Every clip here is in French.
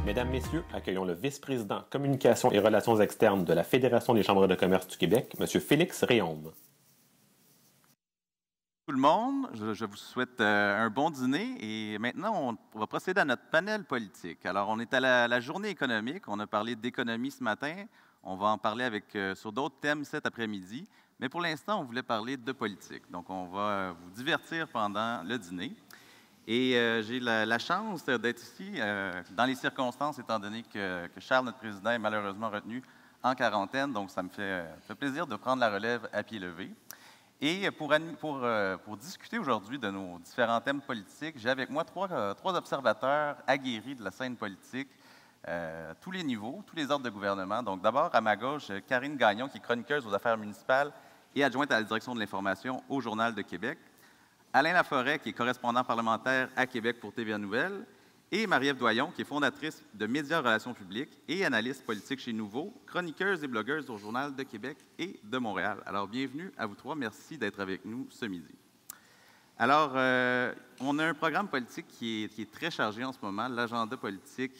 Mesdames, Messieurs, accueillons le vice-président Communication et Relations externes de la Fédération des chambres de commerce du Québec, M. Félix Réaume. Tout le monde, je vous souhaite un bon dîner et maintenant on va procéder à notre panel politique. Alors on est à la journée économique, on a parlé d'économie ce matin, on va en parler sur d'autres thèmes cet après-midi, mais pour l'instant on voulait parler de politique. Donc on va vous divertir pendant le dîner. Et j'ai la chance d'être ici dans les circonstances, étant donné que Charles, notre président, est malheureusement retenu en quarantaine. Donc, ça me fait plaisir de prendre la relève à pied levé. Et pour discuter aujourd'hui de nos différents thèmes politiques, j'ai avec moi trois observateurs aguerris de la scène politique, tous les niveaux, tous les ordres de gouvernement. Donc, d'abord, à ma gauche, Karine Gagnon, qui est chroniqueuse aux affaires municipales et adjointe à la direction de l'information au Journal de Québec. Alain Laforêt, qui est correspondant parlementaire à Québec pour TVA Nouvelles, et Marie-Ève Doyon, qui est fondatrice de Médias Relations publiques et analyste politique chez Nouveau, chroniqueuse et blogueuse au Journal de Québec et de Montréal. Alors, bienvenue à vous trois. Merci d'être avec nous ce midi. Alors, on a un programme politique qui est très chargé en ce moment. L'agenda politique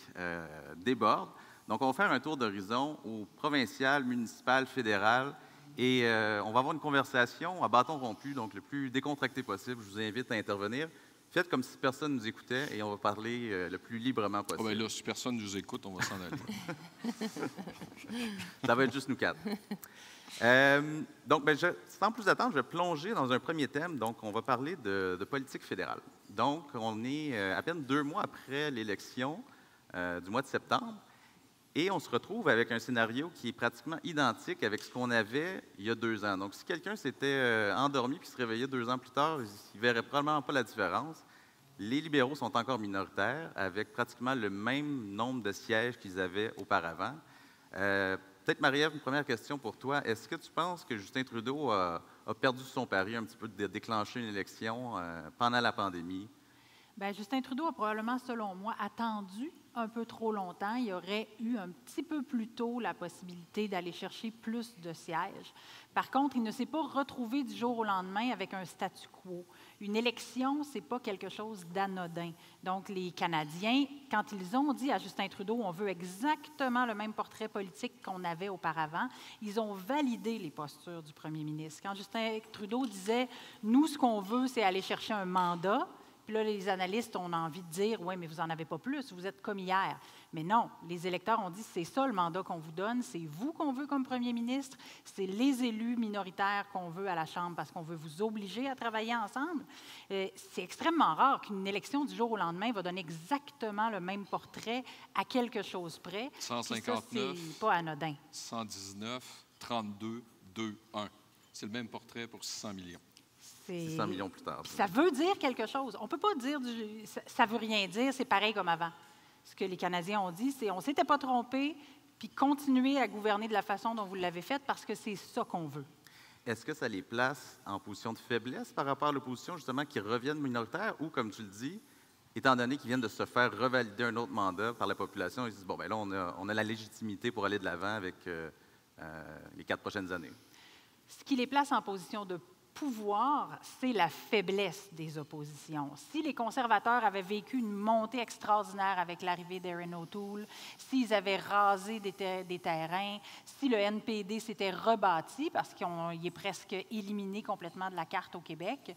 déborde. Donc, on va faire un tour d'horizon au provincial, municipal, fédéral. Et on va avoir une conversation à bâton rompu, donc le plus décontracté possible. Je vous invite à intervenir. Faites comme si personne nous écoutait et on va parler le plus librement possible. Oh ben là, si personne nous écoute, on va s'en aller. Ça va être juste nous quatre. Donc, sans plus attendre, je vais plonger dans un premier thème. Donc, on va parler de politique fédérale. Donc, on est à peine 2 mois après l'élection du mois de septembre. Et on se retrouve avec un scénario qui est pratiquement identique avec ce qu'on avait il y a 2 ans. Donc, si quelqu'un s'était endormi puis se réveillait 2 ans plus tard, il ne verrait probablement pas la différence. Les libéraux sont encore minoritaires, avec pratiquement le même nombre de sièges qu'ils avaient auparavant. Peut-être, Marie-Ève, une première question pour toi. Est-ce que tu penses que Justin Trudeau a perdu son pari un petit peu de déclencher une élection pendant la pandémie? Bien, Justin Trudeau a probablement, selon moi, attendu un peu trop longtemps. Il aurait eu un petit peu plus tôt la possibilité d'aller chercher plus de sièges. Par contre, il ne s'est pas retrouvé du jour au lendemain avec un statu quo. Une élection, ce n'est pas quelque chose d'anodin. Donc, les Canadiens, quand ils ont dit à Justin Trudeau, on veut exactement le même portrait politique qu'on avait auparavant, ils ont validé les postures du premier ministre. Quand Justin Trudeau disait, nous, ce qu'on veut, c'est aller chercher un mandat, puis là, les analystes ont envie de dire, oui, mais vous n'en avez pas plus, vous êtes comme hier. Mais non, les électeurs ont dit, c'est ça le mandat qu'on vous donne, c'est vous qu'on veut comme premier ministre, c'est les élus minoritaires qu'on veut à la Chambre parce qu'on veut vous obliger à travailler ensemble. C'est extrêmement rare qu'une élection du jour au lendemain va donner exactement le même portrait à quelque chose près. 159, c'est pas anodin. 119, 32, 2, 1. C'est le même portrait pour 600 millions. 600 millions plus tard. Ça veut dire quelque chose. On ne peut pas dire ça ne veut rien dire, c'est pareil comme avant. Ce que les Canadiens ont dit, c'est on ne s'était pas trompé, puis continuer à gouverner de la façon dont vous l'avez fait parce que c'est ça qu'on veut. Est-ce que ça les place en position de faiblesse par rapport à l'opposition, justement, qui reviennent minoritaires ou, comme tu le dis, étant donné qu'ils viennent de se faire revalider un autre mandat par la population, ils se disent, bon, bien là, on a la légitimité pour aller de l'avant avec les 4 prochaines années? Ce qui les place en position de pouvoir, c'est la faiblesse des oppositions. Si les conservateurs avaient vécu une montée extraordinaire avec l'arrivée d'Erin O'Toole, s'ils avaient rasé des terrains, si le NPD s'était rebâti, parce qu'il est presque éliminé complètement de la carte au Québec,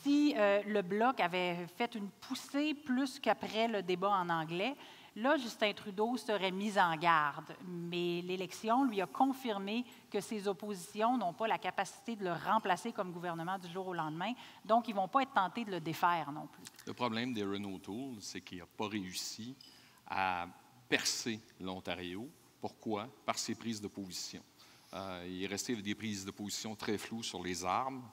si le Bloc avait fait une poussée plus qu'après le débat en anglais, là, Justin Trudeau serait mis en garde, mais l'élection lui a confirmé que ses oppositions n'ont pas la capacité de le remplacer comme gouvernement du jour au lendemain, donc ils ne vont pas être tentés de le défaire non plus. Le problème d'Erin O'Toole, c'est qu'il n'a pas réussi à percer l'Ontario. Pourquoi? Par ses prises de position. Il est resté avec des prises de position très floues sur les armes,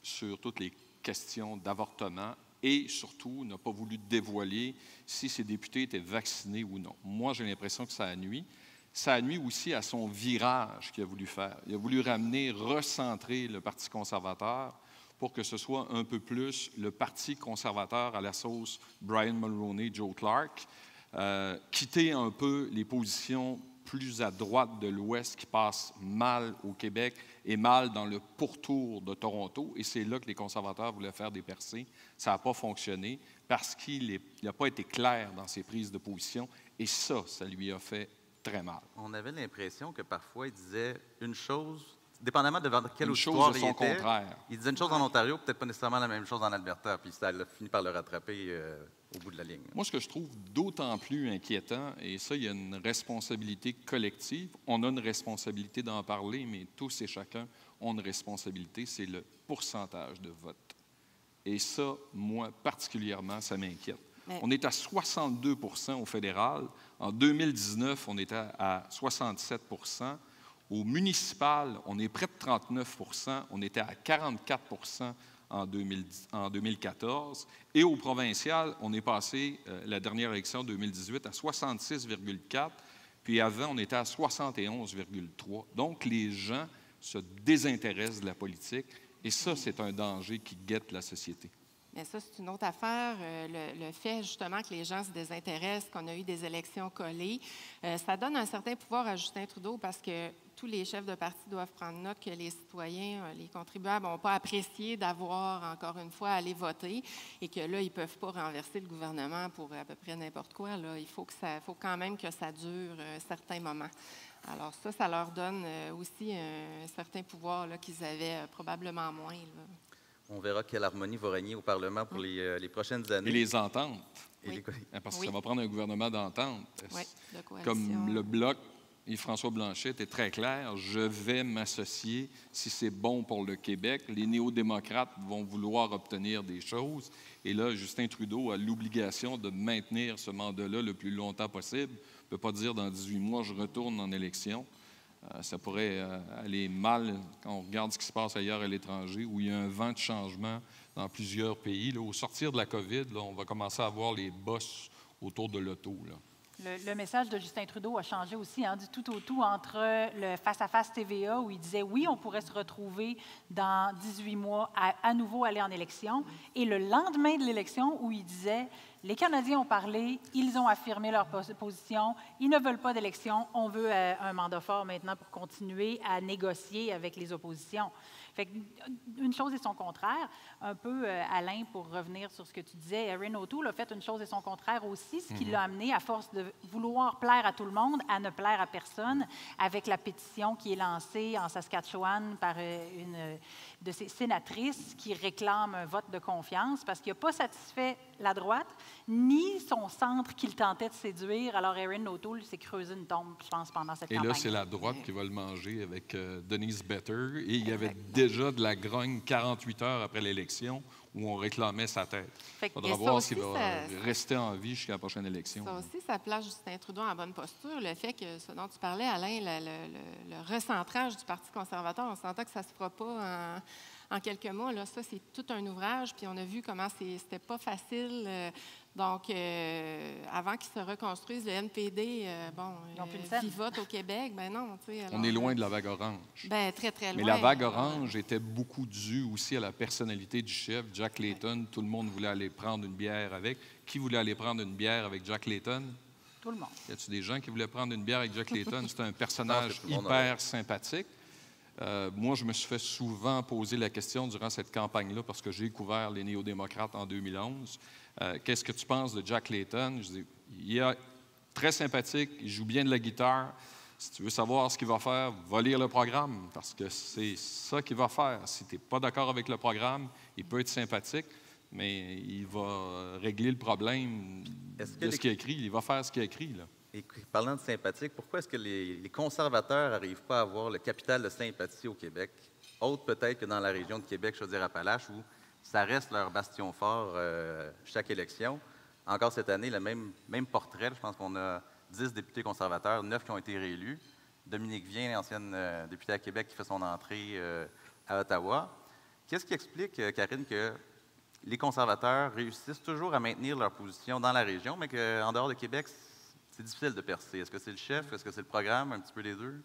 sur toutes les questions d'avortement, et surtout n'a pas voulu dévoiler si ses députés étaient vaccinés ou non. Moi, j'ai l'impression que ça a nui. Ça a nui aussi à son virage qu'il a voulu faire. Il a voulu recentrer le Parti conservateur pour que ce soit un peu plus le Parti conservateur à la sauce Brian Mulroney, Joe Clark, quitter un peu les positions plus à droite de l'Ouest qui passent mal au Québec et mal dans le pourtour de Toronto. Et c'est là que les conservateurs voulaient faire des percées. Ça n'a pas fonctionné parce qu'il n'a pas été clair dans ses prises de position. Et ça lui a fait très mal. On avait l'impression que parfois, il disait une chose, dépendamment de vers quelle Une auditoire chose de il son était, contraire. il disait une chose en Ontario, peut-être pas nécessairement la même chose en Alberta, puis ça a fini par le rattraper au bout de la ligne. Moi, ce que je trouve d'autant plus inquiétant, et ça, il y a une responsabilité collective, on a une responsabilité d'en parler, mais tous et chacun ont une responsabilité, c'est le pourcentage de vote. Et ça, moi, particulièrement, ça m'inquiète. Mais... On est à 62 % au fédéral. En 2019, on était à 67 %. Au municipal, on est près de 39 %. On était à 44 % en 2014. Et au provincial, on est passé, la dernière élection 2018, à 66,4 %. Puis avant, on était à 71,3 %. Donc, les gens se désintéressent de la politique. Et ça, c'est un danger qui guette la société. Mais ça, c'est une autre affaire. Le fait, justement, que les gens se désintéressent, qu'on a eu des élections collées, ça donne un certain pouvoir à Justin Trudeau parce que tous les chefs de parti doivent prendre note que les citoyens, les contribuables n'ont pas apprécié d'avoir, encore une fois, allé voter et que là, ils ne peuvent pas renverser le gouvernement pour à peu près n'importe quoi. Là. Il faut quand même que ça dure certains moments. Alors ça leur donne aussi un certain pouvoir là, qu'ils avaient probablement moins. Là. On verra quelle harmonie va régner au Parlement pour les prochaines années. Et les ententes. Oui. Parce que ça va prendre un gouvernement d'entente. Oui, de coalition. Comme le Bloc et François Blanchet était très clair, je vais m'associer si c'est bon pour le Québec. Les néo-démocrates vont vouloir obtenir des choses. Et là, Justin Trudeau a l'obligation de maintenir ce mandat-là le plus longtemps possible. On ne peut pas dire dans 18 mois, je retourne en élection. Ça pourrait aller mal quand on regarde ce qui se passe ailleurs à l'étranger, où il y a un vent de changement dans plusieurs pays. Là, au sortir de la COVID, là, on va commencer à voir les bosses autour de l'auto. Le message de Justin Trudeau a changé aussi, du tout au tout, entre le face-à-face TVA, où il disait oui, on pourrait se retrouver dans 18 mois à nouveau aller en élection, et le lendemain de l'élection, où il disait les Canadiens ont parlé, ils ont affirmé leur position, ils ne veulent pas d'élection, on veut un mandat fort maintenant pour continuer à négocier avec les oppositions. Fait une chose et son contraire. Un peu, Alain, pour revenir sur ce que tu disais, Erin O'Toole a fait une chose et son contraire aussi, ce qui l'a amené, à force de vouloir plaire à tout le monde, à ne plaire à personne, avec la pétition qui est lancée en Saskatchewan par une de ces sénatrices qui réclame un vote de confiance parce qu'il n'a pas satisfait la droite, ni son centre qu'il tentait de séduire. Alors, Erin O'Toole s'est creusé une tombe, je pense, pendant cette campagne. Et là, c'est la droite qui va le manger avec Denise Better. Et il y avait déjà de la grogne 48 heures après l'élection où on réclamait sa tête. Il faudra voir s'il va rester en vie jusqu'à la prochaine élection. Ça aussi, ça place Justin Trudeau en bonne posture. Le fait que, ce dont tu parlais, Alain, le recentrage du Parti conservateur, on s'entend que ça ne se fera pas en quelques mois. Là, ça, c'est tout un ouvrage. Puis on a vu comment c'était pas facile. Donc, avant qu'ils se reconstruisent, le NPD, vivote au Québec. Ben non, tu sais. On est loin de la vague orange. Ben très, très loin. Mais la vague orange était beaucoup due aussi à la personnalité du chef, Jack Layton. Tout le monde voulait aller prendre une bière avec. Qui voulait aller prendre une bière avec Jack Layton? Tout le monde. Y a-t-il des gens qui voulaient prendre une bière avec Jack Layton? C'est un personnage hyper sympathique. Moi, je me suis fait souvent poser la question durant cette campagne-là parce que j'ai couvert les néo-démocrates en 2011. Qu'est-ce que tu penses de Jack Layton? Je dis, il est très sympathique, il joue bien de la guitare. Si tu veux savoir ce qu'il va faire, va lire le programme parce que c'est ça qu'il va faire. Si tu n'es pas d'accord avec le programme, il peut être sympathique, mais il va régler le problème de ce qu'il a écrit. Il va faire ce qu'il a écrit, là. Et parlant de sympathique, pourquoi est-ce que les conservateurs n'arrivent pas à avoir le capital de sympathie au Québec, autre peut-être que dans la région de Québec, Chaudière-Appalaches, où ça reste leur bastion fort chaque élection? Encore cette année, le même portrait. Je pense qu'on a 10 députés conservateurs, 9 qui ont été réélus. Dominique Vien, ancienne députée à Québec, qui fait son entrée à Ottawa. Qu'est-ce qui explique, Karine, que les conservateurs réussissent toujours à maintenir leur position dans la région, mais qu'en dehors de Québec, c'est difficile de percer? Est-ce que c'est le chef? Est-ce que c'est le programme? Un petit peu les deux?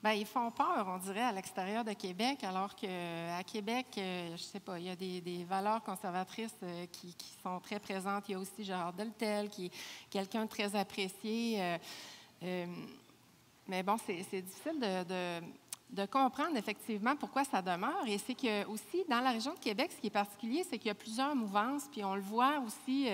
Bien, ils font peur, on dirait, à l'extérieur de Québec, alors qu'à Québec, je ne sais pas, il y a des valeurs conservatrices qui sont très présentes. Il y a aussi Gérard Deltel, qui est quelqu'un de très apprécié. Mais bon, c'est difficile de comprendre effectivement pourquoi ça demeure. Et c'est que aussi, dans la région de Québec, ce qui est particulier, c'est qu'il y a plusieurs mouvances, puis on le voit aussi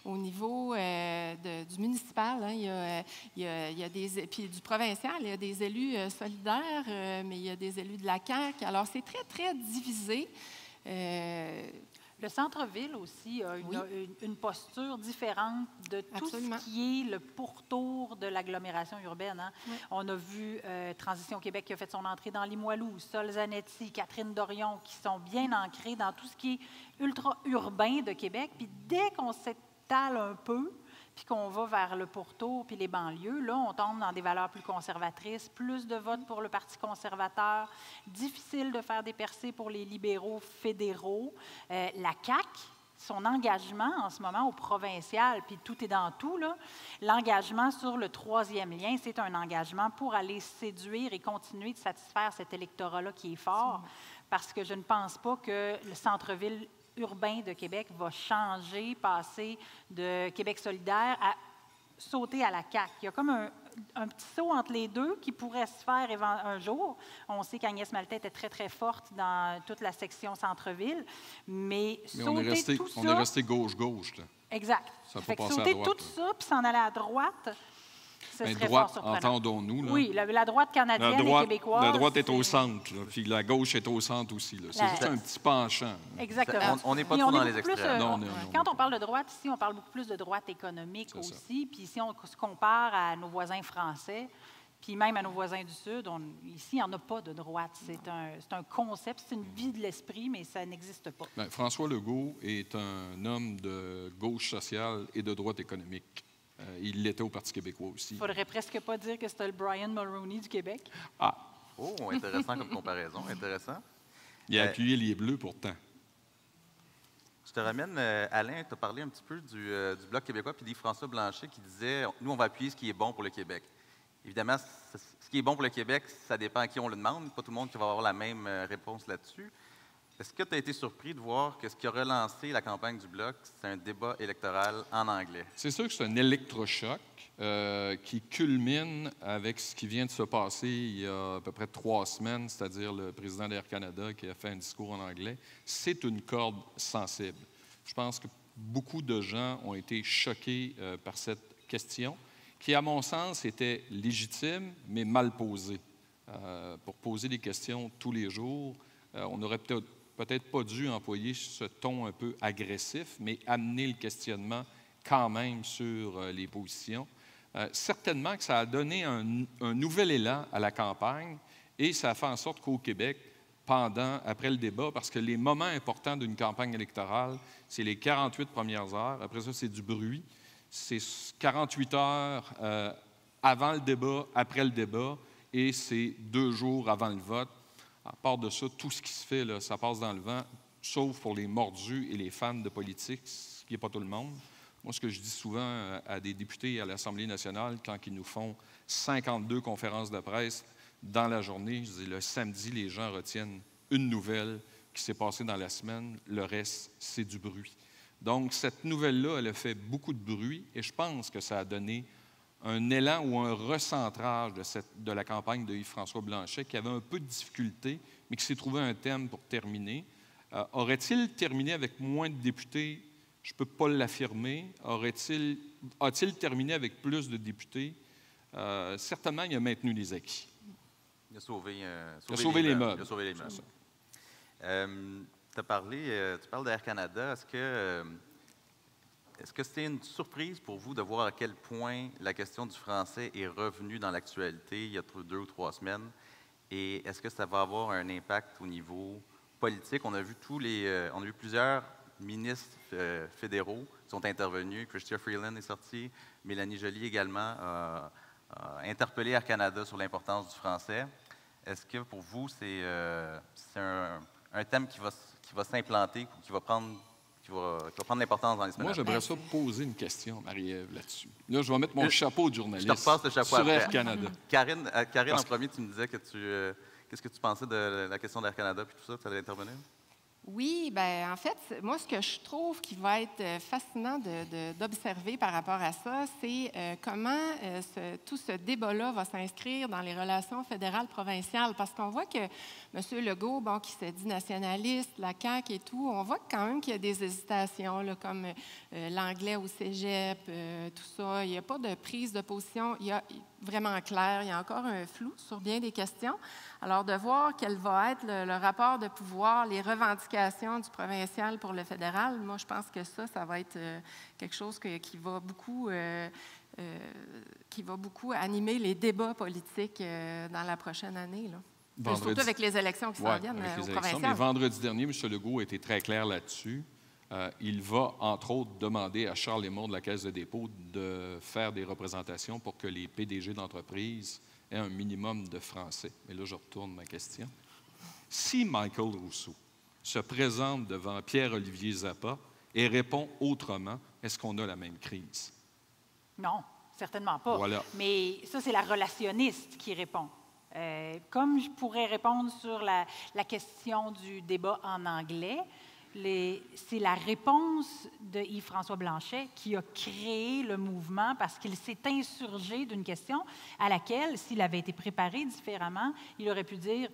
au niveau du municipal. Hein, il y a des, puis du provincial, il y a des élus solidaires, mais il y a des élus de la CAQ. Alors, c'est très, très divisé. Le centre-ville aussi a une posture différente de tout Absolument. ce qui est le pourtour de l'agglomération urbaine. Hein. Oui. On a vu Transition Québec qui a fait son entrée dans Limoilou, Sol Zanetti, Catherine Dorion, qui sont bien ancrés dans tout ce qui est ultra-urbain de Québec. Puis dès qu'on s'étale un peu, puis qu'on va vers le pourtour puis les banlieues, là, on tombe dans des valeurs plus conservatrices, plus de votes pour le Parti conservateur, difficile de faire des percées pour les libéraux fédéraux. La CAQ, son engagement en ce moment au provincial, puis tout est dans tout, là, l'engagement sur le troisième lien, c'est un engagement pour aller séduire et continuer de satisfaire cet électorat-là qui est fort, parce que je ne pense pas que le centre-ville urbain de Québec va changer, passer de Québec solidaire à sauter à la CAQ. Il y a comme un petit saut entre les deux qui pourrait se faire un jour. On sait qu'Agnès Maltais était très, très forte dans toute la section centre-ville, mais sauter on est resté, tout ça... on est resté gauche-gauche. Là. Exact. Ça Fait peut que passer à sauter droite, tout là. ça puis s'en aller à droite, ce Mais serait droite, fort surprenant. entendons-nous. Là. Oui, la droite canadienne et québécoise. La droite est au c'est- centre, là, puis la gauche est au centre aussi. là. C'est La- juste un petit penchant. Exactement. On n'est pas Puis trop on est dans les beaucoup plus, extrêmes. Non, quand on parle de droite ici, on parle beaucoup plus de droite économique C'est ça. aussi. Puis si on se compare à nos voisins français, puis même à nos voisins du Sud, ici, il n'y en a pas de droite. C'est un concept, c'est une vie de l'esprit, mais ça n'existe pas. Ben, François Legault est un homme de gauche sociale et de droite économique. Il l'était au Parti québécois aussi. Il ne faudrait presque pas dire que c'était le Brian Mulroney du Québec. Ah, Oh, intéressant comme comparaison, intéressant. il a appuyé les Bleus pourtant. Je te ramène, Alain, tu as parlé un petit peu du Bloc québécois, puis François Blanchet qui disait « Nous, on va appuyer ce qui est bon pour le Québec ». Évidemment, ce qui est bon pour le Québec, ça dépend à qui on le demande. Pas tout le monde qui va avoir la même réponse là-dessus. Est-ce que tu as été surpris de voir que ce qui a relancé la campagne du Bloc, c'est un débat électoral en anglais? C'est sûr que c'est un électrochoc qui culmine avec ce qui vient de se passer il y a à peu près 3 semaines, c'est-à-dire le président d'Air Canada qui a fait un discours en anglais. C'est une corde sensible. Je pense que beaucoup de gens ont été choqués par cette question, qui, à mon sens, était légitime, mais mal posée. Pour poser des questions tous les jours, on n'aurait peut-être pas dû employer ce ton un peu agressif, mais amener le questionnement quand même sur les positions. Certainement que ça a donné un nouvel élan à la campagne et ça a fait en sorte qu'au Québec, après le débat, parce que les moments importants d'une campagne électorale, c'est les 48 premières heures. Après ça, c'est du bruit. C'est 48 heures avant le débat, après le débat, et c'est 2 jours avant le vote. À part de ça, tout ce qui se fait, là, ça passe dans le vent, sauf pour les mordus et les fans de politique, ce qui n'est pas tout le monde. Moi, ce que je dis souvent à des députés à l'Assemblée nationale, quand ils nous font 52 conférences de presse dans la journée, je dis le samedi, les gens retiennent une nouvelle qui s'est passée dans la semaine. Le reste, c'est du bruit. Donc, cette nouvelle-là, elle a fait beaucoup de bruit et je pense que ça a donné un élan ou un recentrage de la campagne de Yves-François Blanchet qui avait un peu de difficulté, mais qui s'est trouvé un thème pour terminer. Aurait-il terminé avec moins de députés? Je ne peux pas l'affirmer. A-t-il terminé avec plus de députés? Certainement, il a maintenu les acquis. Il a sauvé les meubles. Il a sauvé les meubles. Tu parles d'Air Canada. Est-ce que c'était une surprise pour vous de voir à quel point la question du français est revenue dans l'actualité il y a 2 ou 3 semaines? Et est-ce que ça va avoir un impact au niveau politique? On a vu plusieurs ministres fédéraux qui sont intervenus. Chrystia Freeland est sortie. Mélanie Joly également a interpellé Air Canada sur l'importance du français. Est-ce que pour vous, c'est un thème qui va s'implanter ou qui va prendre l'importance dans les semaines? Moi, j'aimerais ça poser une question, Marie-Ève, là-dessus. Là, je vais mettre mon chapeau de journaliste. Je te repasse le chapeau sur après. Air Canada. Karine, en premier, tu me disais que qu'est-ce que tu pensais de la question d'Air Canada puis tout ça? Tu allais intervenir? Oui, bien, en fait, moi, ce que je trouve qui va être fascinant d'observer par rapport à ça, c'est comment tout ce débat-là va s'inscrire dans les relations fédérales-provinciales. Parce qu'on voit que M. Legault, bon, qui se dit nationaliste, la CAQ et tout, on voit quand même qu'il y a des hésitations, là, comme l'anglais au cégep, tout ça. Il n'y a pas de prise de position vraiment claire. Il y a encore un flou sur bien des questions. Alors, de voir quel va être le rapport de pouvoir, les revendications du provincial pour le fédéral, moi, je pense que ça va être quelque chose qui va beaucoup animer les débats politiques dans la prochaine année, là. Surtout avec les élections qui s'en viennent au provincial. Mais vendredi dernier, M. Legault a été très clair là-dessus. Il va, entre autres, demander à Charles Lemond de la Caisse de dépôt de faire des représentations pour que les PDG d'entreprise aient un minimum de français. Mais là, je retourne ma question. Si Michael Rousseau se présente devant Pierre-Olivier Zappa et répond autrement, est-ce qu'on a la même crise? Non, certainement pas. Voilà. Mais ça, c'est la relationniste qui répond. Comme je pourrais répondre sur la question du débat en anglais, c'est la réponse de Yves-François Blanchet qui a créé le mouvement parce qu'il s'est insurgé d'une question à laquelle, s'il avait été préparé différemment, il aurait pu dire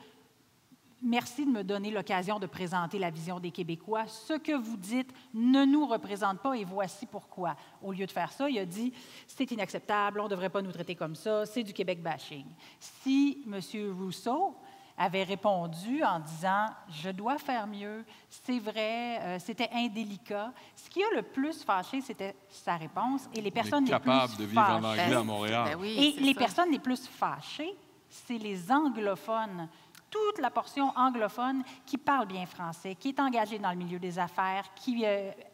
« Merci de me donner l'occasion de présenter la vision des Québécois. Ce que vous dites ne nous représente pas et voici pourquoi. » Au lieu de faire ça, il a dit « C'est inacceptable, on ne devrait pas nous traiter comme ça, c'est du Québec bashing. » Si M. Rousseau avait répondu en disant « Je dois faire mieux, c'est vrai, c'était indélicat. » Ce qui a le plus fâché, c'était sa réponse et les personnes les plus capable de vivre en anglais à Montréal. Ben oui, et les ça. personnes les plus fâchées, c'est les anglophones. Toute la portion anglophone qui parle bien français, qui est engagée dans le milieu des affaires, qui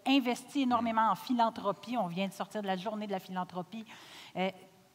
investit énormément en philanthropie. On vient de sortir de la journée de la philanthropie.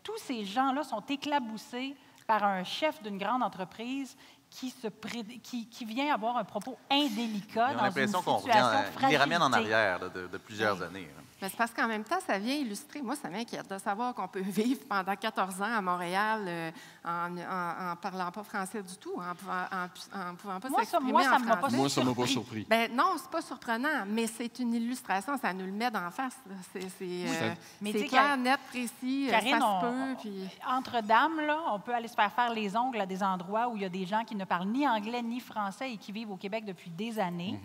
Tous ces gens-là sont éclaboussés par un chef d'une grande entreprise qui vient avoir un propos indélicat dans une situation de fragilité. Il les ramène en arrière là, de plusieurs années. Mais c'est parce qu'en même temps, ça vient illustrer. Moi, ça m'inquiète de savoir qu'on peut vivre pendant 14 ans à Montréal en parlant pas français du tout, en pouvant pas s'exprimer en français. Moi, ça m'a pas surpris. Ben non, c'est pas surprenant, mais c'est une illustration. Ça nous le met d'en face. C'est clair, net, précis, Karine, ça se peut. Puis... Entre dames, là, on peut aller se faire les ongles à des endroits où il y a des gens qui ne parlent ni anglais ni français et qui vivent au Québec depuis des années.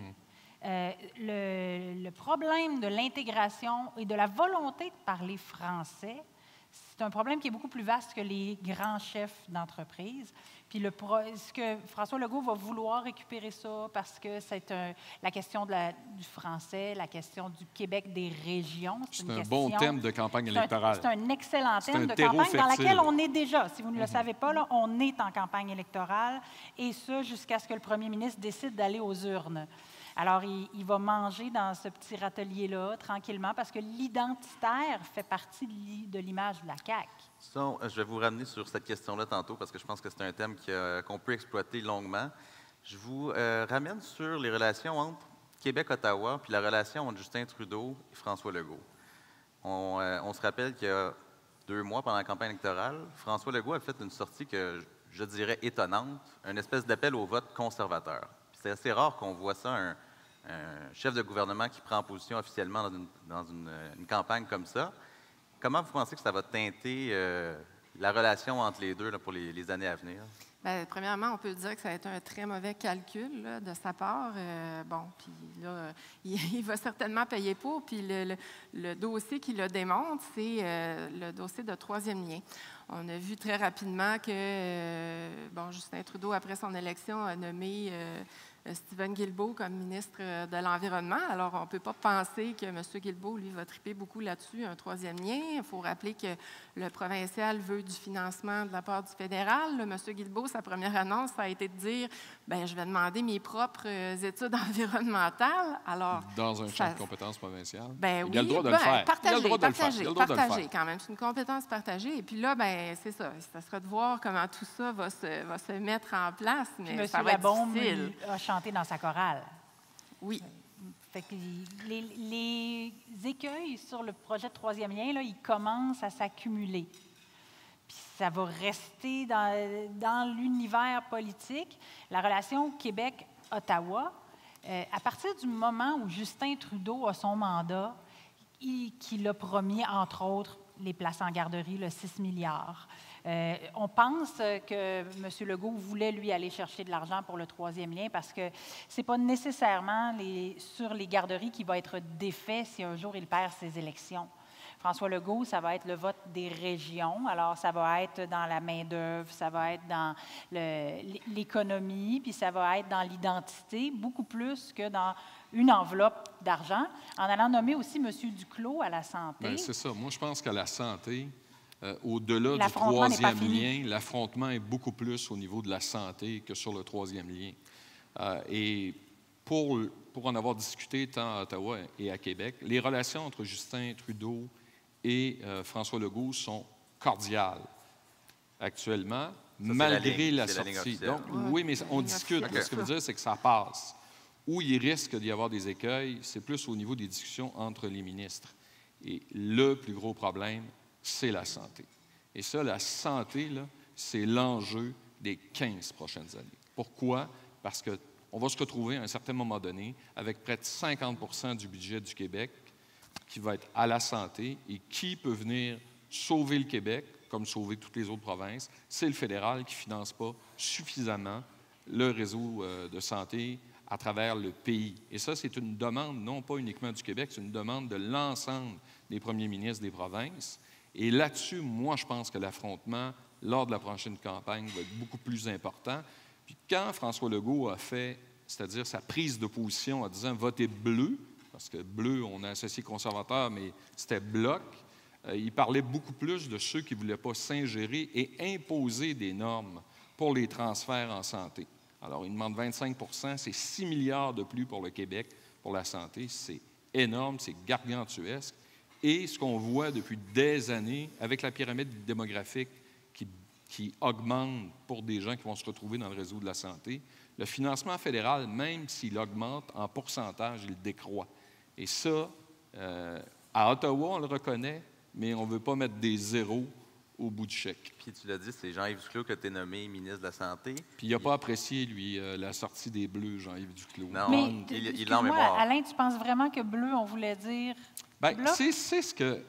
Le problème de l'intégration et de la volonté de parler français, c'est un problème qui est beaucoup plus vaste que les grands chefs d'entreprise. Puis ce que François Legault va vouloir récupérer ça parce que c'est la question du français, la question du Québec des régions. C'est un bon thème de campagne électorale. C'est un excellent thème de campagne dans laquelle on est déjà. Si vous ne le savez pas, là, on est en campagne électorale et ça jusqu'à ce que le premier ministre décide d'aller aux urnes. Alors, il va manger dans ce petit râtelier-là, tranquillement, parce que l'identitaire fait partie de l'image de la CAQ. Ça, je vais vous ramener sur cette question-là tantôt, parce que je pense que c'est un thème qu'on peut exploiter longuement. Je vous ramène sur les relations entre Québec-Ottawa puis la relation entre Justin Trudeau et François Legault. On se rappelle qu'il y a 2 mois, pendant la campagne électorale, François Legault a fait une sortie que je dirais étonnante, une espèce d'appel au vote conservateur. C'est assez rare qu'on voit ça, un chef de gouvernement qui prend position officiellement dans une campagne comme ça. Comment vous pensez que ça va teinter la relation entre les deux là, pour les années à venir? Bien, premièrement, on peut dire que ça a été un très mauvais calcul là, de sa part. Puis là, il va certainement payer pour. Puis le dossier qui le démontre, c'est le dossier de 3e lien. On a vu très rapidement que Justin Trudeau, après son élection, a nommé Stephen Guilbeault comme ministre de l'Environnement. Alors, on ne peut pas penser que M. Guilbeault, lui, va triper beaucoup là-dessus, un 3e lien. Il faut rappeler que le provincial veut du financement de la part du fédéral. Là, M. Guilbeault, sa première annonce, ça a été de dire « Bien, je vais demander mes propres études environnementales. » Alors, dans un champ de compétences provinciales. Ben il a le droit de le faire. Partagé quand même. C'est une compétence partagée. Et puis là, ben c'est ça. Ça sera de voir comment tout ça va se mettre en place. Mais ça va être difficile. A chanté dans sa chorale. Oui. Fait que les écueils sur le projet de 3e lien, là, ils commencent à s'accumuler. Puis ça va rester dans l'univers politique. La relation Québec-Ottawa, À partir du moment où Justin Trudeau a son mandat, qu'il a promis, entre autres, les places en garderie, le 6 milliards. On pense que M. Legault voulait, lui, aller chercher de l'argent pour le troisième lien parce que ce n'est pas nécessairement sur les garderies qui va être défait si un jour il perd ses élections. François Legault, ça va être le vote des régions. Alors, ça va être dans la main-d'œuvre, ça va être dans l'économie, puis ça va être dans l'identité, beaucoup plus que dans une enveloppe d'argent, en allant nommer aussi M. Duclos à la santé. Bien, c'est ça. Moi, je pense qu'à la santé, au-delà du L'affrontement n'est pas troisième fini. lien, l'affrontement est beaucoup plus au niveau de la santé que sur le troisième lien. Et pour en avoir discuté tant à Ottawa et à Québec, les relations entre Justin Trudeau et François Legault sont cordiales actuellement, malgré la sortie. Donc, oui, mais on discute. Ce que je veux dire, c'est que ça passe. Où il risque d'y avoir des écueils, c'est plus au niveau des discussions entre les ministres. Et le plus gros problème, c'est la santé. Et ça, la santé, là, c'est l'enjeu des 15 prochaines années. Pourquoi? Parce qu'on va se retrouver à un certain moment donné avec près de 50 du budget du Québec qui va être à la santé. Et qui peut venir sauver le Québec, comme sauver toutes les autres provinces? C'est le fédéral qui ne finance pas suffisamment le réseau de santé à travers le pays. Et ça, c'est une demande, non pas uniquement du Québec, c'est une demande de l'ensemble des premiers ministres des provinces. Et là-dessus, moi, je pense que l'affrontement, lors de la prochaine campagne, va être beaucoup plus important. Puis quand François Legault a fait, c'est-à-dire sa prise de position en disant « votez bleu », parce que bleu, on a associé conservateur, mais c'était bloc, il parlait beaucoup plus de ceux qui ne voulaient pas s'ingérer et imposer des normes pour les transferts en santé. Alors, il demande 25 %, c'est 6 milliards de plus pour le Québec, pour la santé. C'est énorme, c'est gargantuesque. Et ce qu'on voit depuis des années, avec la pyramide démographique qui augmente pour des gens qui vont se retrouver dans le réseau de la santé, le financement fédéral, même s'il augmente en pourcentage, il décroît. Et ça, à Ottawa, on le reconnaît, mais on ne veut pas mettre des zéros au bout du chèque. Puis tu l'as dit, c'est Jean-Yves Duclos qui a été nommé ministre de la Santé. Puis il n'a pas apprécié, lui, la sortie des Bleus, Jean-Yves Duclos. Non, Mais, il l'a en mémoire. Alain, tu penses vraiment que bleu, on voulait dire... Bien, c'est ce que...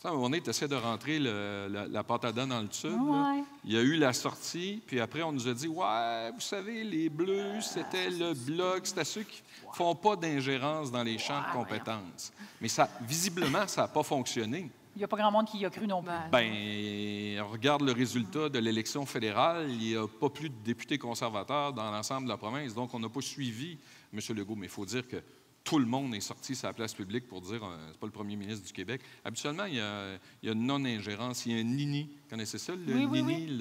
À un moment donné, tu essaies de rentrer la pâte à dents dans le tube. Ouais. Il y a eu la sortie, puis après, on nous a dit « Ouais, vous savez, les Bleus, c'était le Bloc, c'était ceux qui ne font pas d'ingérence dans les champs de compétences. » Mais ça, visiblement, ça n'a pas fonctionné. Il n'y a pas grand monde qui y a cru non plus. Bien, on regarde le résultat de l'élection fédérale. Il n'y a pas plus de députés conservateurs dans l'ensemble de la province. Donc, on n'a pas suivi M. Legault. Mais il faut dire que tout le monde est sorti sur la place publique pour dire c'est pas le premier ministre du Québec. Habituellement, il y a une non-ingérence. Il y a un nini. Connaissez ça, le nini? Oui.